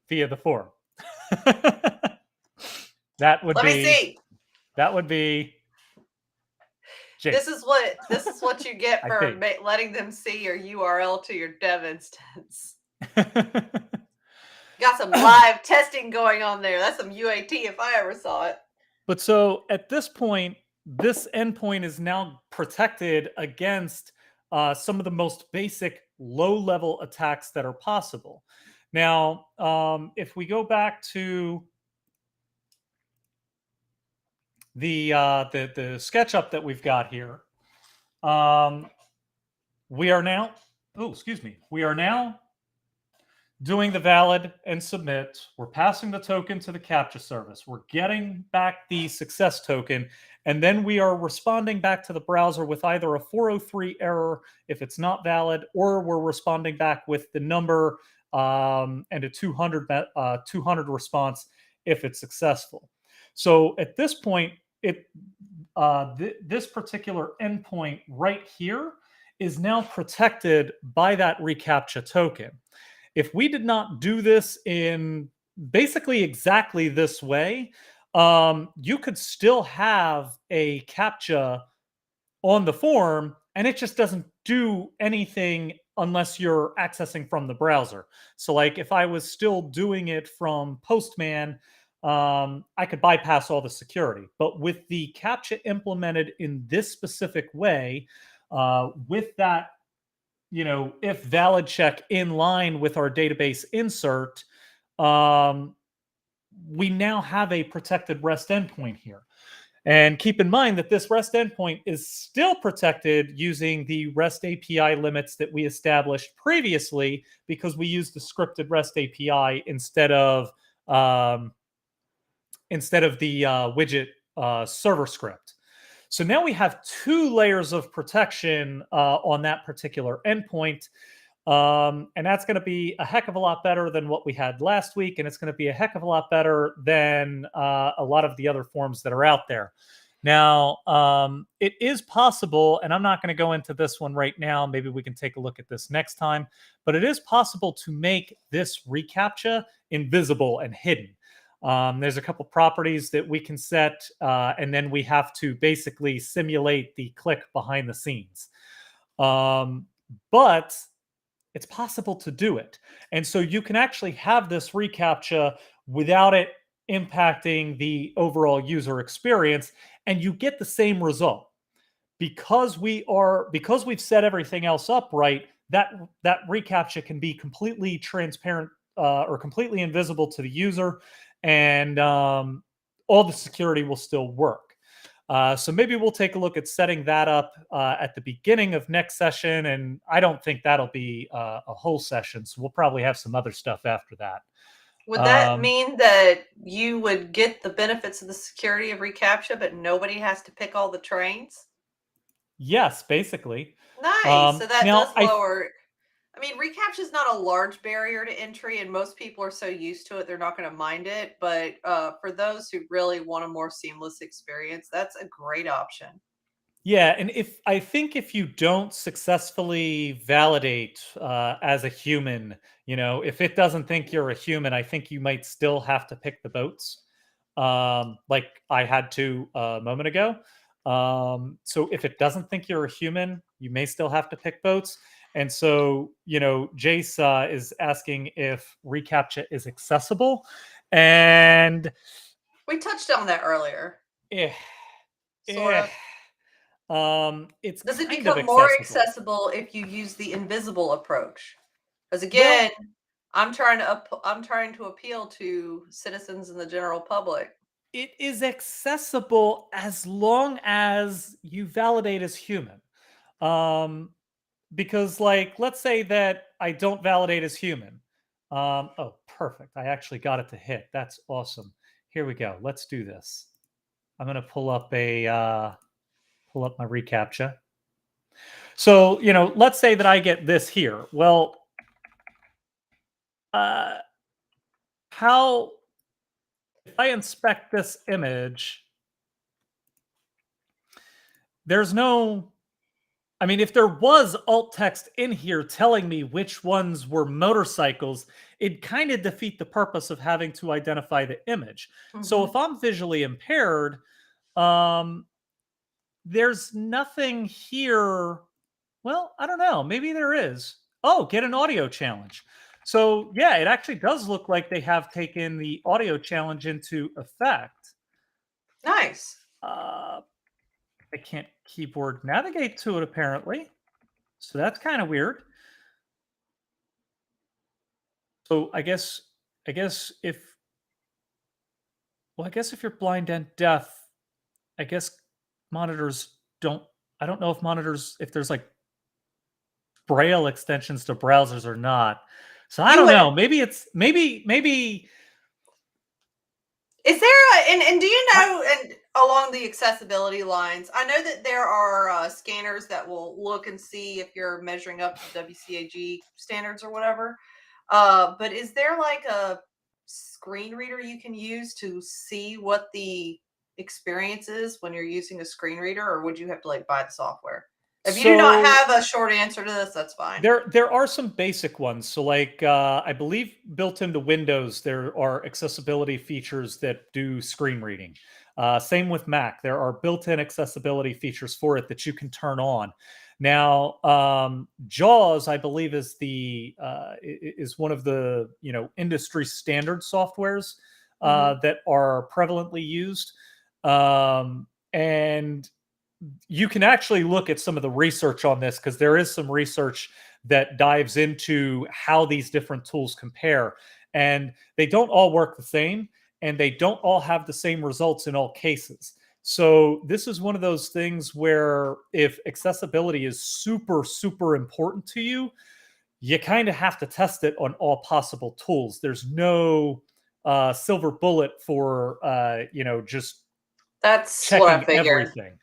via the form. That would be Jake. This is what you get for letting them see your URL to your dev instance. Got some live testing going on there. That's some UAT if I ever saw it. But so at this point, this endpoint is now protected against some of the most basic low-level attacks that are possible. Now, if we go back to the SketchUp that we've got here, we are now doing the valid and submit. We're passing the token to the CAPTCHA service. We're getting back the success token. And then we are responding back to the browser with either a 403 error if it's not valid, or we're responding back with the number and a 200 response if it's successful. So at this point, this particular endpoint right here is now protected by that reCAPTCHA token. If we did not do this in basically exactly this way, you could still have a CAPTCHA on the form and it just doesn't do anything unless you're accessing from the browser. So like if I was still doing it from Postman, I could bypass all the security. But with the CAPTCHA implemented in this specific way, with that, if valid check in line with our database insert, we now have a protected REST endpoint here. And keep in mind that this REST endpoint is still protected using the REST API limits that we established previously, because we used the scripted REST API instead of the widget server script. So now we have 2 layers of protection on that particular endpoint. And that's going to be a heck of a lot better than what we had last week. And it's going to be a heck of a lot better than a lot of the other forms that are out there. Now, it is possible, and I'm not going to go into this one right now. Maybe we can take a look at this next time. But it is possible to make this reCAPTCHA invisible and hidden. There's a couple properties that we can set, and then we have to basically simulate the click behind the scenes. But it's possible to do it. And so you can actually have this reCAPTCHA without it impacting the overall user experience, and you get the same result. Because we've set everything else up right, that reCAPTCHA can be completely transparent or completely invisible to the user, and all the security will still work. So maybe we'll take a look at setting that up at the beginning of next session, and I don't think that'll be a whole session, so we'll probably have some other stuff after that. Would that mean that you would get the benefits of the security of reCAPTCHA, but nobody has to pick all the trains? Yes, basically. Nice. So that does lower. I mean, reCAPTCHA is not a large barrier to entry, and most people are so used to it, they're not going to mind it. But for those who really want a more seamless experience, that's a great option. Yeah, and I think if you don't successfully validate as a human, if it doesn't think you're a human, I think you might still have to pick the boats, like I had to a moment ago. So if it doesn't think you're a human, you may still have to pick boats. And so, Jace is asking if reCAPTCHA is accessible, and we touched on that earlier. Sort of. It's Does it become more accessible if you use the invisible approach? Because again, I'm trying to appeal to citizens and the general public. It is accessible as long as you validate as human. Because, like, let's say that I don't validate as human. Oh, perfect. I actually got it to hit. That's awesome. Here we go. Let's do this. I'm going to pull up my reCAPTCHA. So, let's say that I get this here. Well, if I inspect this image, there's no, I mean, if there was alt text in here telling me which ones were motorcycles, it'd kind of defeat the purpose of having to identify the image. Mm-hmm. So if I'm visually impaired, there's nothing here. Well, I don't know. Maybe there is. Oh, get an audio challenge. So yeah, it actually does look like they have taken the audio challenge into effect. Nice. I can't keyboard navigate to it apparently. So that's kind of weird. So I guess if you're blind and deaf, I guess monitors don't, I don't know if monitors, if there's like Braille extensions to browsers or not. So I don't know. Maybe Is there and do you know, and along the accessibility lines, I know that there are scanners that will look and see if you're measuring up to WCAG standards or whatever. But is there like a screen reader you can use to see what the experience is when you're using a screen reader, or would you have to like buy the software? If you do not So have a short answer to this, that's fine. there are some basic ones. So like I believe built into Windows there are accessibility features that do screen reading. Same with Mac. There are built-in accessibility features for it that you can turn on. Now, JAWS, I believe, is one of the industry standard softwares Hmm. that are prevalently used, and you can actually look at some of the research on this because there is some research that dives into how these different tools compare. And they don't all work the same, and they don't all have the same results in all cases. So, this is one of those things where if accessibility is super, super important to you, you kind of have to test it on all possible tools. There's no silver bullet for, just That's what I checking figured. everything.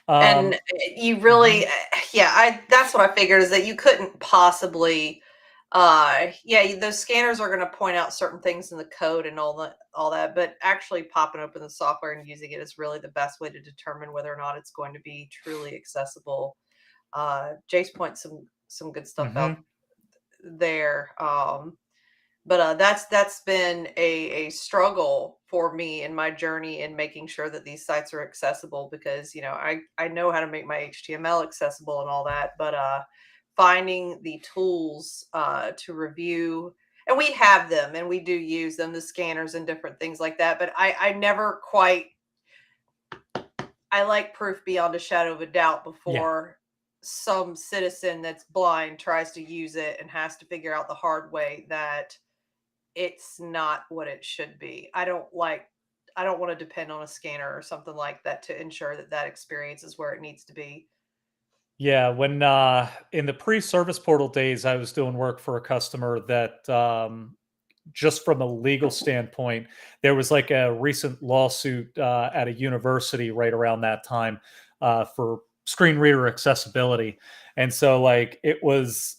And Um, you mhm, really, yeah, I that's what I figured, is that you couldn't possibly, yeah, those scanners are going to point out certain things in the code and all that, but actually popping open the software and using it is really the best way to determine whether or not it's going to be truly accessible. Jace points some good stuff out mhm. there. But that's been a struggle for me in my journey in making sure that these sites are accessible, because I know how to make my HTML accessible and all that, but finding the tools to review, and we have them and we do use them, the scanners and different things like that, but I never quite, I like proof beyond a shadow of a doubt Yeah. before some citizen that's blind tries to use it and has to figure out the hard way that it's not what it should be. I don't want to depend on a scanner or something like that to ensure that that experience is where it needs to be. Yeah, when in the pre-service portal days, I was doing work for a customer that just from a legal standpoint, there was like a recent lawsuit at a university right around that time for screen reader accessibility. And so, like, it was,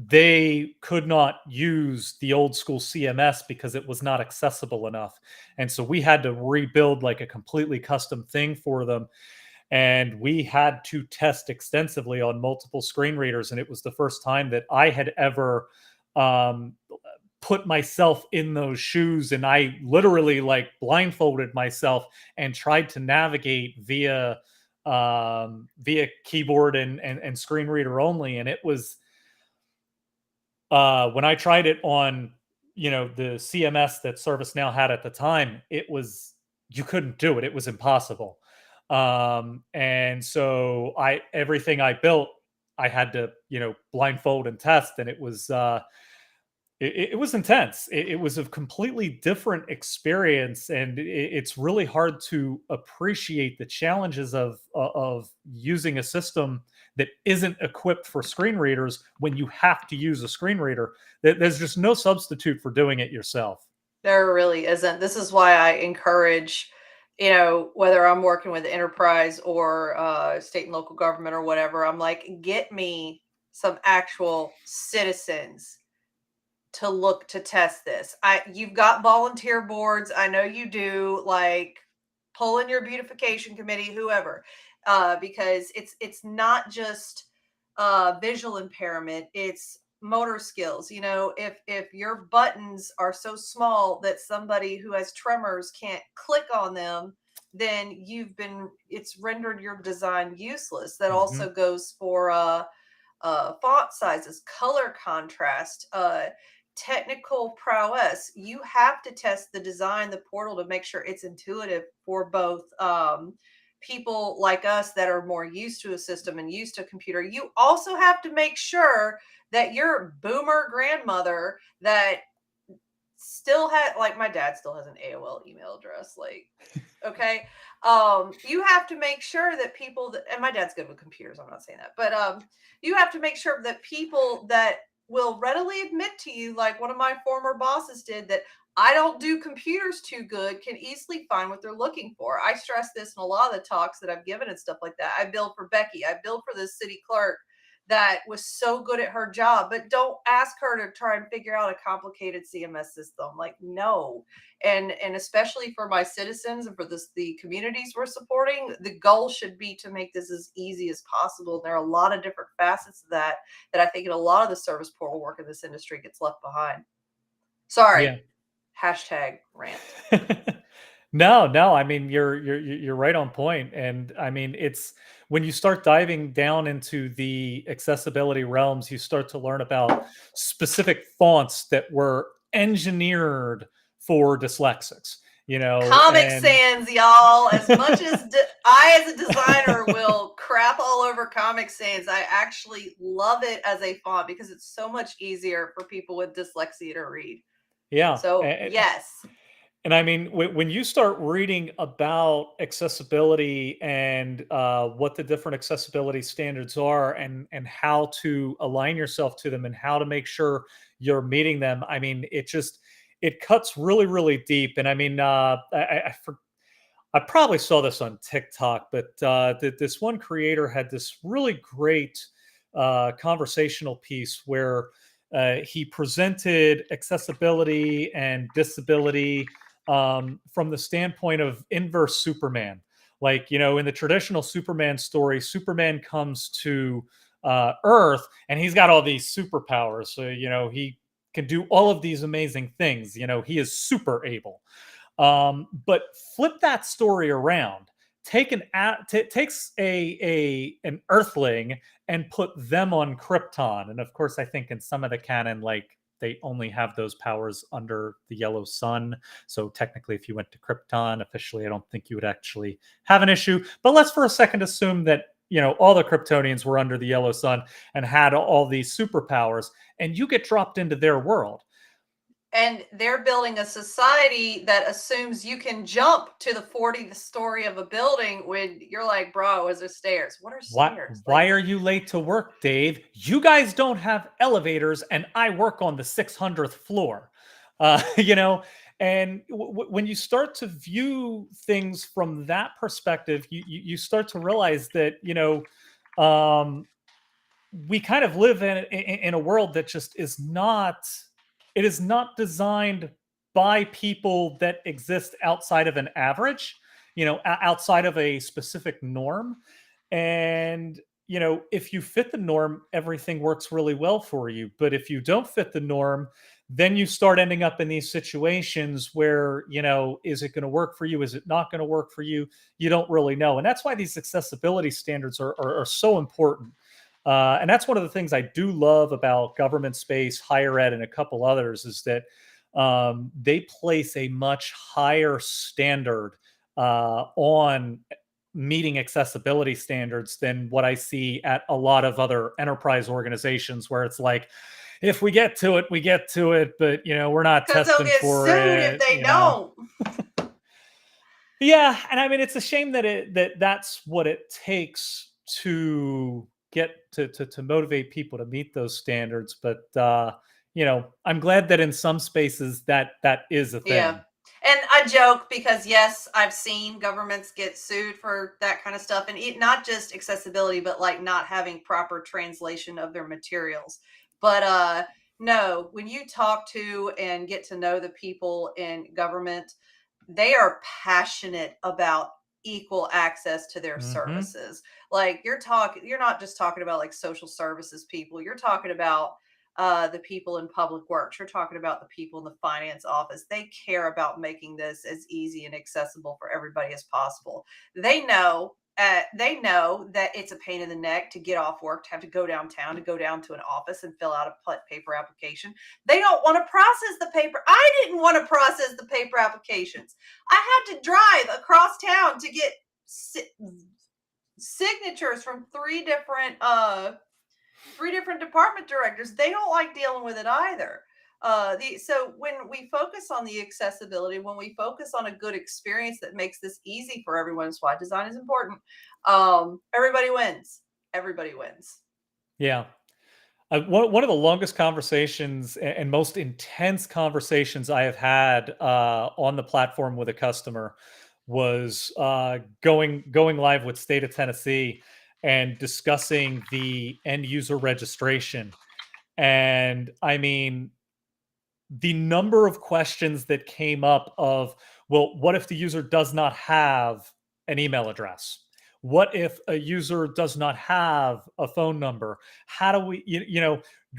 they could not use the old school CMS because it was not accessible enough. And so, we had to rebuild like a completely custom thing for them, and we had to test extensively on multiple screen readers, and it was the first time that I had ever um, put myself in those shoes, and I literally like blindfolded myself and tried to navigate via keyboard and screen reader only. And it was when I tried it on, the CMS that ServiceNow had at the time, it was, you couldn't do it. It was impossible. And so everything I built, I had to, blindfold and test, and it was intense. It was a completely different experience, and it's really hard to appreciate the challenges of using a system that isn't equipped for screen readers when you have to use a screen reader. There's just no substitute for doing it yourself. There really isn't. This is why I encourage, whether I'm working with enterprise or state and local government or whatever, I'm like, get me some actual citizens to look to test this. You've got volunteer boards. I know you do, like pull in your beautification committee, whoever, because it's not just visual impairment, it's motor skills. If your buttons are so small that somebody who has tremors can't click on them, then it's rendered your design useless. That Hmm. also goes for font sizes, color contrast, technical prowess. You have to test the design, the portal, to make sure it's intuitive for both people like us that are more used to a system and used to a computer. You also have to make sure that your boomer grandmother that still had, like, my dad still has an AOL email address, like, okay, you have to make sure that people that, and my dad's good with computers, I'm not saying that, but you have to make sure that people that will readily admit to you, like one of my former bosses did, that I don't do computers too good, can easily find what they're looking for. I stress this in a lot of the talks that I've given and stuff like that. I build for Becky. I build for this city clerk that was so good at her job, but don't ask her to try and figure out a complicated CMS system. Like, no. And especially for my citizens and for the communities we're supporting, the goal should be to make this as easy as possible. There are a lot of different facets of that I think in a lot of the service portal work in this industry gets left behind. Sorry. Yeah. Hashtag rant. No. I mean, you're right on point, and I mean, it's when you start diving down into the accessibility realms, you start to learn about specific fonts that were engineered for dyslexics. Comic And Sans, y'all. As much as I, as a designer, will crap all over Comic Sans, I actually love it as a font because it's so much easier for people with dyslexia to read. yeah, So, yes. and I mean, when you start reading about accessibility and what the different accessibility standards are, and how to align yourself to them, and how to make sure you're meeting them, I mean, it cuts really, really deep. And I mean, I probably saw this on TikTok, but this one creator had this really great conversational piece where he presented accessibility and disability from the standpoint of inverse Superman. Like, in the traditional Superman story, Superman comes to Earth and he's got all these superpowers. So, he can do all of these amazing things. He is super able. But flip that story around. Takes an Earthling and put them on Krypton, and of course, I think in some of the canon, like they only have those powers under the yellow sun. So technically, if you went to Krypton officially, I don't think you would actually have an issue. But let's for a second assume that all the Kryptonians were under the yellow sun and had all these superpowers, and you get dropped into their world. And they're building a society that assumes you can jump to the 40th story of a building when you're like, bro, is there stairs? What are stairs? Why are you late to work, Dave? You guys don't have elevators, and I work on the 600th floor. And when you start to view things from that perspective, you start to realize that we kind of live in a world that just is not. It is not designed by people that exist outside of an average, outside of a specific norm. And if you fit the norm, everything works really well for you. But if you don't fit the norm, then you start ending up in these situations where, is it going to work for you? Is it not going to work for you? You don't really know. And that's why these accessibility standards are so important. And that's one of the things I do love about government space, higher ed, and a couple others is that they place a much higher standard on meeting accessibility standards than what I see at a lot of other enterprise organizations, where it's like, if we get to it, we get to it, but we're not testing for it. If they don't. Yeah, and I mean, it's a shame that's what it takes to get to motivate people to meet those standards. But I'm glad that in some spaces that is a thing. Yeah. And I joke because yes, I've seen governments get sued for that kind of stuff, and not just accessibility, but like not having proper translation of their materials. But no, when you talk to and get to know the people in government, they are passionate about equal access to their services. Like you're not just talking about like social services people. You're talking about the people in public works. You're talking about the people in the finance office. They care about making this as easy and accessible for everybody as possible. They know that it's a pain in the neck to get off work, to have to go downtown, to go down to an office and fill out a paper application. They don't want to process the paper. I didn't want to process the paper applications. I had to drive across town to get signatures from three different department directors. They don't like dealing with it either. So when we focus on the accessibility, when we focus on a good experience that makes this easy for everyone, that's why design is important. Everybody wins. Everybody wins. Yeah. One of the longest conversations and most intense conversations I have had on the platform with a customer was going live with State of Tennessee and discussing the end user registration. And I mean, the number of questions that came up of, well, what if the user does not have an email address? What if a user does not have a phone number? How do we,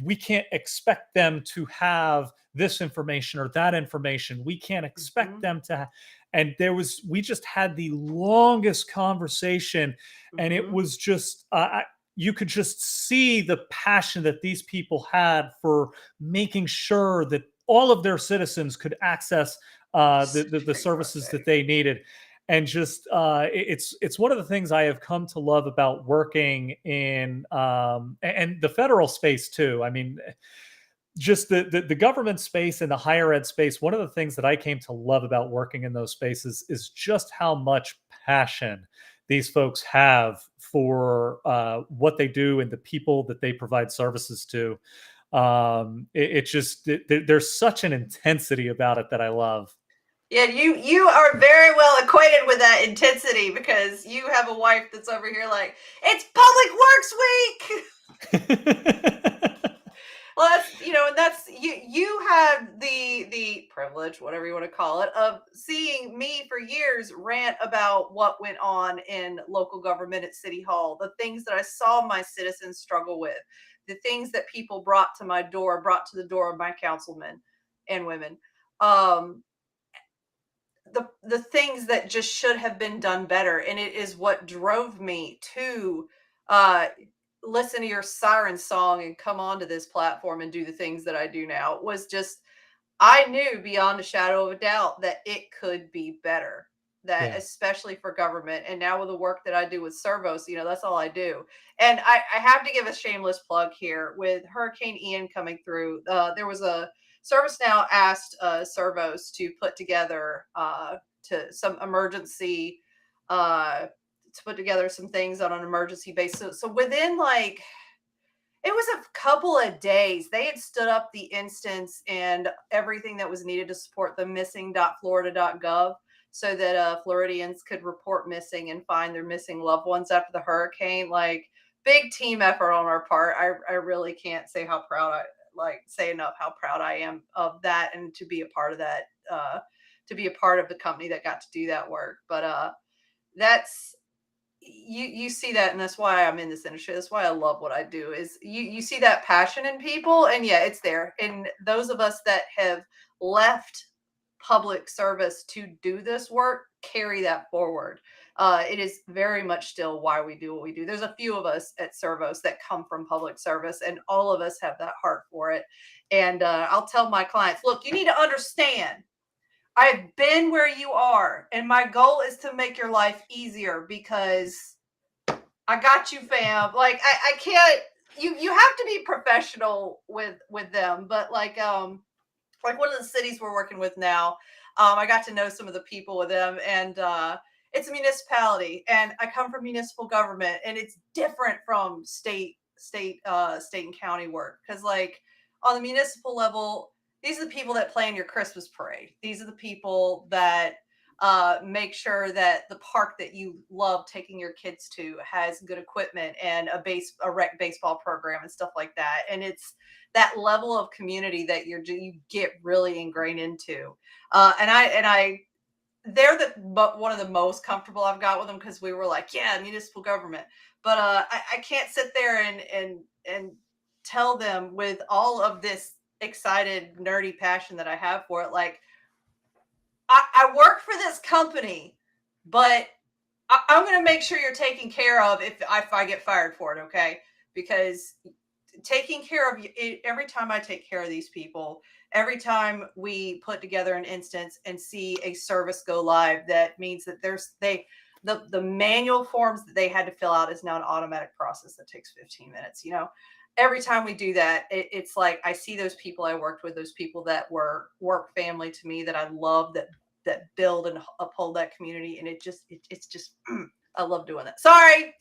we can't expect them to have this information or that information. We can't expect them to. And we just had the longest conversation, and it was just, you could just see the passion that these people had for making sure that all of their citizens could access the services that they needed. And just it's one of the things I have come to love about working in and the federal space too. I mean, just the government space and the higher ed space. One of the things that I came to love about working in those spaces is just how much passion these folks have for what they do and the people that they provide services to. There's such an intensity about it that I love. Yeah, you are very well acquainted with that intensity because you have a wife that's over here like, it's Public Works Week. Well, that's and that's you had the privilege, whatever you want to call it, of seeing me for years rant about what went on in local government at City Hall, the things that I saw my citizens struggle with, the things that people brought to the door of my councilmen and women. The things that just should have been done better, and it is what drove me to listen to your siren song and come onto this platform and do the things that I do now. Was just, I knew beyond a shadow of a doubt that it could be better, that especially for government. And now with the work that I do with Servos, that's all I do. And I have to give a shameless plug here. With Hurricane Ian coming through, there was a ServiceNow asked Servos to put together to some emergency to put together some things on an emergency basis. So within it was a couple of days, they had stood up the instance and everything that was needed to support the missing.florida.gov so that Floridians could report missing and find their missing loved ones after the hurricane. Like, big team effort on our part. I really can't say how proud say enough how proud I am of that, and to be a part of that, to be a part of the company that got to do that work. But that's, you see that, and that's why I'm in this industry. That's why I love what I do. Is you see that passion in people, and yeah, it's there. And those of us that have left public service to do this work carry that forward. It is very much still why we do what we do. There's a few of us at Servos that come from public service, and all of us have that heart for it. And I'll tell my clients, look, you need to understand, I've been where you are, and my goal is to make your life easier because I got you, fam. Like, I can't. You have to be professional with them, but like one of the cities we're working with now, I got to know some of the people with them, and it's a municipality, and I come from municipal government, and it's different from state and county work, because like on the municipal level, these are the people that plan your Christmas parade. These are the people that make sure that the park that you love taking your kids to has good equipment and a rec baseball program and stuff like that. And it's that level of community that you get really ingrained into. And they're one of the most comfortable I've got with them, because we were like, yeah, municipal government. But I can't sit there and tell them with all of this excited, nerdy passion that I have for it, like, I work for this company, but I'm going to make sure you're taken care of if I get fired for it, okay? Because taking care of you, every time I take care of these people, every time we put together an instance and see a service go live, that means that the manual forms that they had to fill out is now an automatic process that takes 15 minutes. Every time we do that, it's like I see those people I worked with, those people that were work family to me, that I love, that build and uphold that community, and it's just I love doing that. Sorry,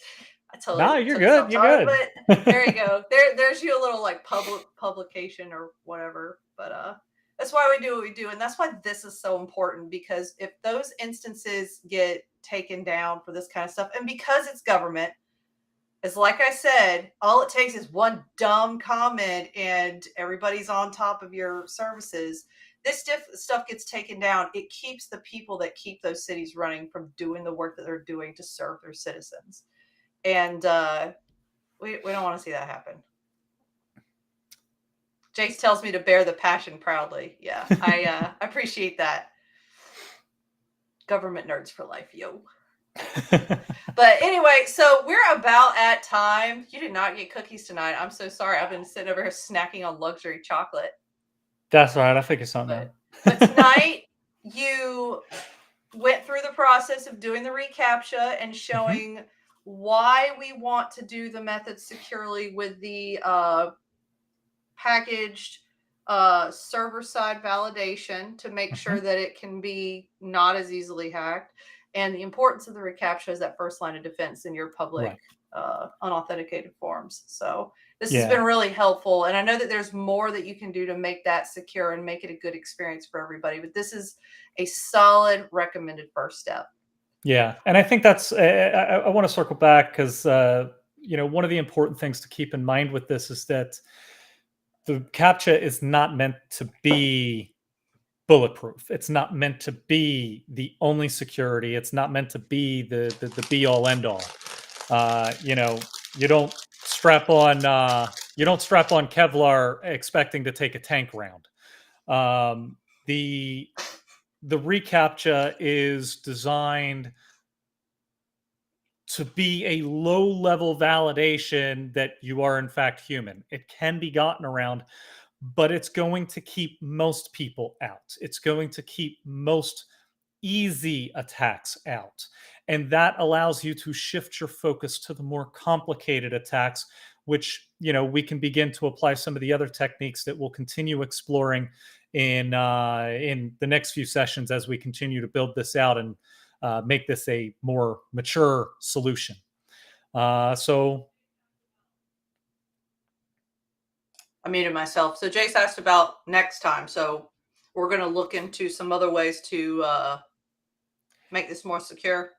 I No, totally you're took us good. off You're topic, good. but there you go. There's you a little like publication or whatever. But that's why we do what we do, and that's why this is so important, because if those instances get taken down for this kind of stuff, and because it's government, it's like I said, all it takes is one dumb comment and everybody's on top of your services. This stuff gets taken down. It keeps the people that keep those cities running from doing the work that they're doing to serve their citizens. And we don't want to see that happen. Jace tells me to bear the passion proudly. Yeah, I appreciate that. Government nerds for life, yo. But anyway, so we're about at time. You did not get cookies tonight. I'm so sorry. I've been sitting over here snacking on luxury chocolate. That's right. I figured something But tonight you went through the process of doing the reCAPTCHA and showing why we want to do the method securely with the packaged server-side validation to make sure that it can be not as easily hacked. And the importance of the reCAPTCHA is that first line of defense in your public unauthenticated forms. So this has been really helpful. And I know that there's more that you can do to make that secure and make it a good experience for everybody. But this is a solid recommended first step. Yeah. And I think that's, I want to circle back because, one of the important things to keep in mind with this is that the CAPTCHA is not meant to be bulletproof. It's not meant to be the only security. It's not meant to be the be all end all. You don't strap on Kevlar expecting to take a tank round. The reCAPTCHA is designed to be a low level validation that you are in fact human. It can be gotten around, but it's going to keep most people out. It's going to keep most easy attacks out. And that allows you to shift your focus to the more complicated attacks, which, we can begin to apply some of the other techniques that we'll continue exploring in the next few sessions as we continue to build this out and make this a more mature solution. So I muted myself. So Jace asked about next time. So we're going to look into some other ways to make this more secure.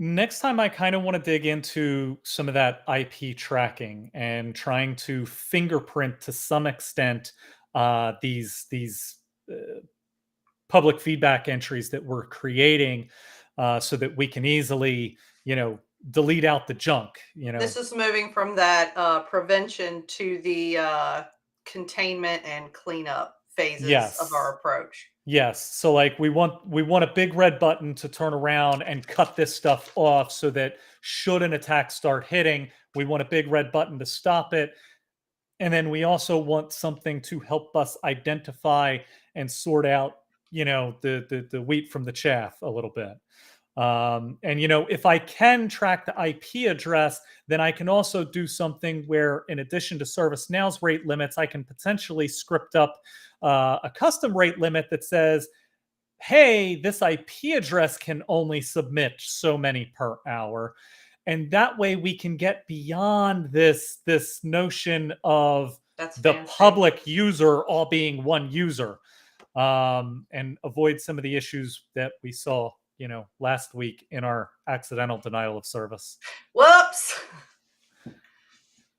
Next time, I kind of want to dig into some of that IP tracking and trying to fingerprint to some extent these public feedback entries that we're creating, so that we can easily, delete out the junk. This is moving from that prevention to the containment and cleanup phases of our approach. Yes. So like we want a big red button to turn around and cut this stuff off so that should an attack start hitting, we want a big red button to stop it. And then we also want something to help us identify and sort out, the wheat from the chaff a little bit. And if I can track the IP address, then I can also do something where, in addition to ServiceNow's rate limits, I can potentially script up a custom rate limit that says, hey, this IP address can only submit so many per hour. And that way we can get beyond this notion of public user all being one user, and avoid some of the issues that we saw last week in our accidental denial of service. Whoops.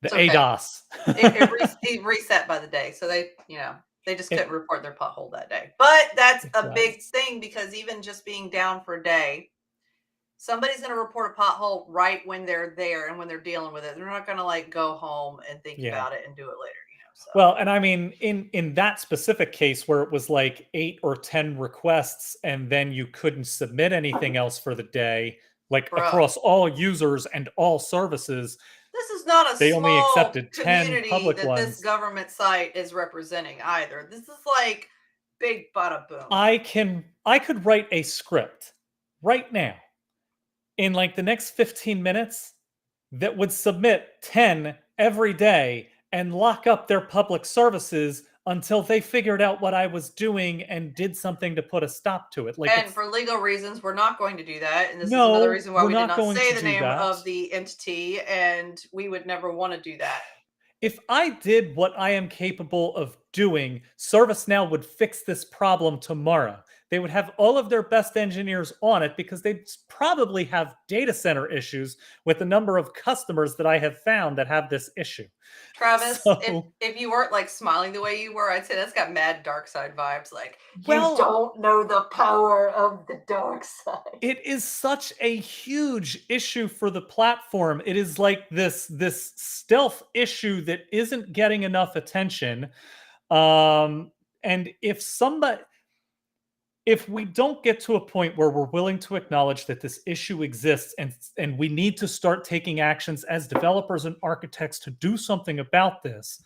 The ADOS. it reset by the day. So they just couldn't report their pothole that day. But that's a big thing, because even just being down for a day, somebody's going to report a pothole right when they're there and when they're dealing with it. They're not going to go home and think about it and do it later. So. Well, and I mean, in that specific case where it was 8 or 10 requests and then you couldn't submit anything else for the day, across all users and all services. This is not a they small only accepted 10 community public that ones. This government site is representing either. This is big bada boom. I could write a script right now in the next 15 minutes that would submit 10 every day and lock up their public services until they figured out what I was doing and did something to put a stop to it. Like, And it's for legal reasons, we're not going to do that. And this is another no, reason why we're we did not not going say to the do name that. of the entity, and we would never want to do that. If I did what I am capable of doing, ServiceNow would fix this problem tomorrow. They would have all of their best engineers on it because they'd probably have data center issues with the number of customers that I have found that have this issue. Travis, So, if you weren't like smiling the way you were, I'd say that's got mad dark side vibes. Like, you well, don't know the power of the dark side. it is such a huge issue for the platform. It is like this stealth issue that isn't getting enough attention. And if we don't get to a point where we're willing to acknowledge that this issue exists, and we need to start taking actions as developers and architects to do something about this,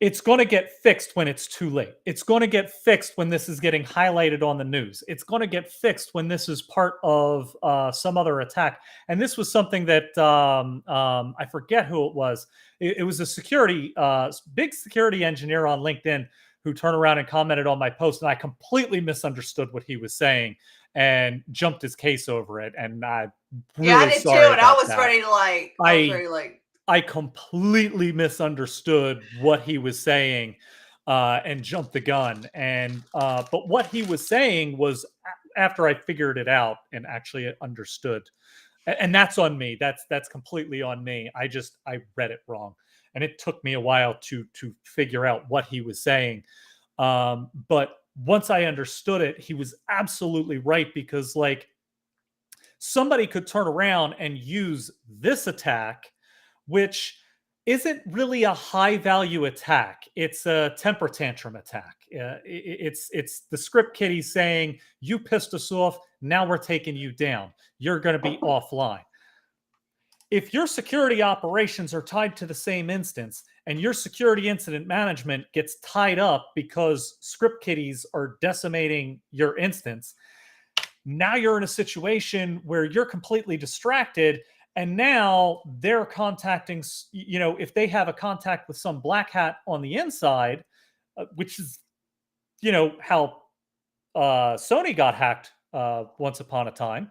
it's going to get fixed when it's too late. It's going to get fixed when this is getting highlighted on the news. It's going to get fixed when this is part of some other attack. And this was something that I forget who it was. It was a big security engineer on LinkedIn who turned around and commented on my post, and I completely misunderstood what he was saying and jumped his case over it. And I'm really I did sorry too, and I about was that. ready to like. I was ready to like. I completely misunderstood what he was saying and jumped the gun. But what he was saying was, after I figured it out and actually understood, and that's on me. That's completely on me. I read it wrong, and it took me a while to figure out what he was saying. But once I understood it, he was absolutely right, because like, somebody could turn around and use this attack, which isn't really a high value attack. It's a temper tantrum attack. It's the script kiddie saying, you pissed us off, now we're taking you down. You're going to be offline. If your security operations are tied to the same instance and your security incident management gets tied up because script kiddies are decimating your instance, now you're in a situation where you're completely distracted, and now they're contacting, if they have a contact with some black hat on the inside, which is how Sony got hacked once upon a time.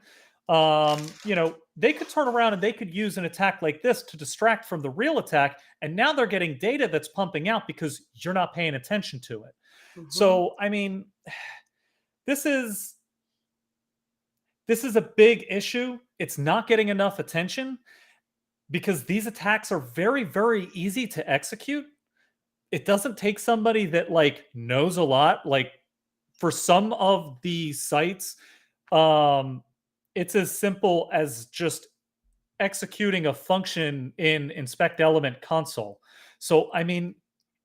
They could turn around and they could use an attack like this to distract from the real attack, and now they're getting data that's pumping out because you're not paying attention to it. Mm-hmm. So I mean, this is a big issue. It's not getting enough attention because these attacks are very, very easy to execute. It doesn't take somebody that like knows a lot. Like, for some of the sites, it's as simple as just executing a function in inspect element console. So I mean,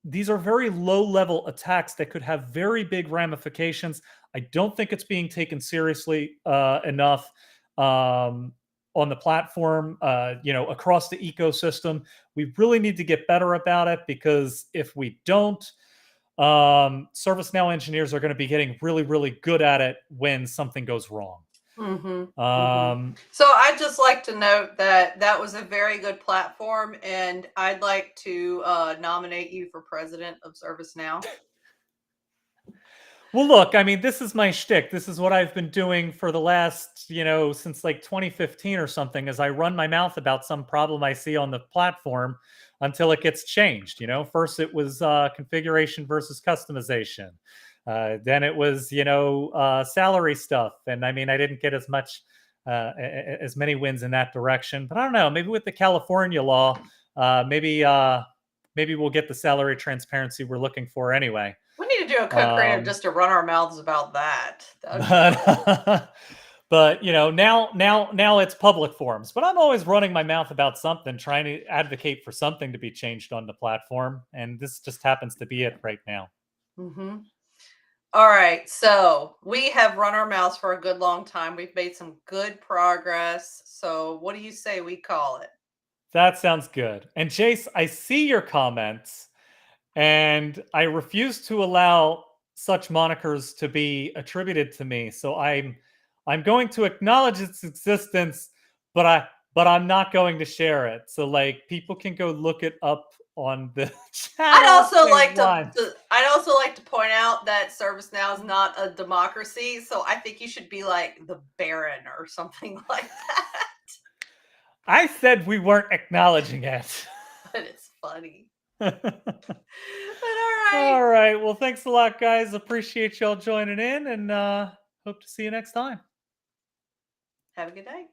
these are very low level attacks that could have very big ramifications. I don't think it's being taken seriously enough on the platform, across the ecosystem. We really need to get better about it, because if we don't, ServiceNow engineers are going to be getting really, really good at it when something goes wrong. So I'd just like to note that was a very good platform, and I'd like to nominate you for president of ServiceNow. Well, look, I mean, this is my shtick. This is what I've been doing for the last, since like 2015 or something, as I run my mouth about some problem I see on the platform until it gets changed. First it was configuration versus customization. Then it was, salary stuff. And I mean, I didn't get as many wins in that direction. But I don't know, maybe with the California law, maybe we'll get the salary transparency we're looking for anyway. We need to do a co-creative just to run our mouths about that. But now it's public forums. But I'm always running my mouth about something, trying to advocate for something to be changed on the platform, and this just happens to be it right now. Mm-hmm. All right, so we have run our mouths for a good long time. We've made some good progress. So what do you say we call it? That sounds good. And Jace, I see your comments, and I refuse to allow such monikers to be attributed to me. So I'm going to acknowledge its existence, but I'm not going to share it. So like, people can go look it up on the chat. I'd also like once. I'd also like to point out that ServiceNow is not a democracy, so I think you should be like the Baron or something like that. I said we weren't acknowledging it. But it's funny. But all right. All right. Well, thanks a lot, guys. Appreciate y'all joining in, and hope to see you next time. Have a good day.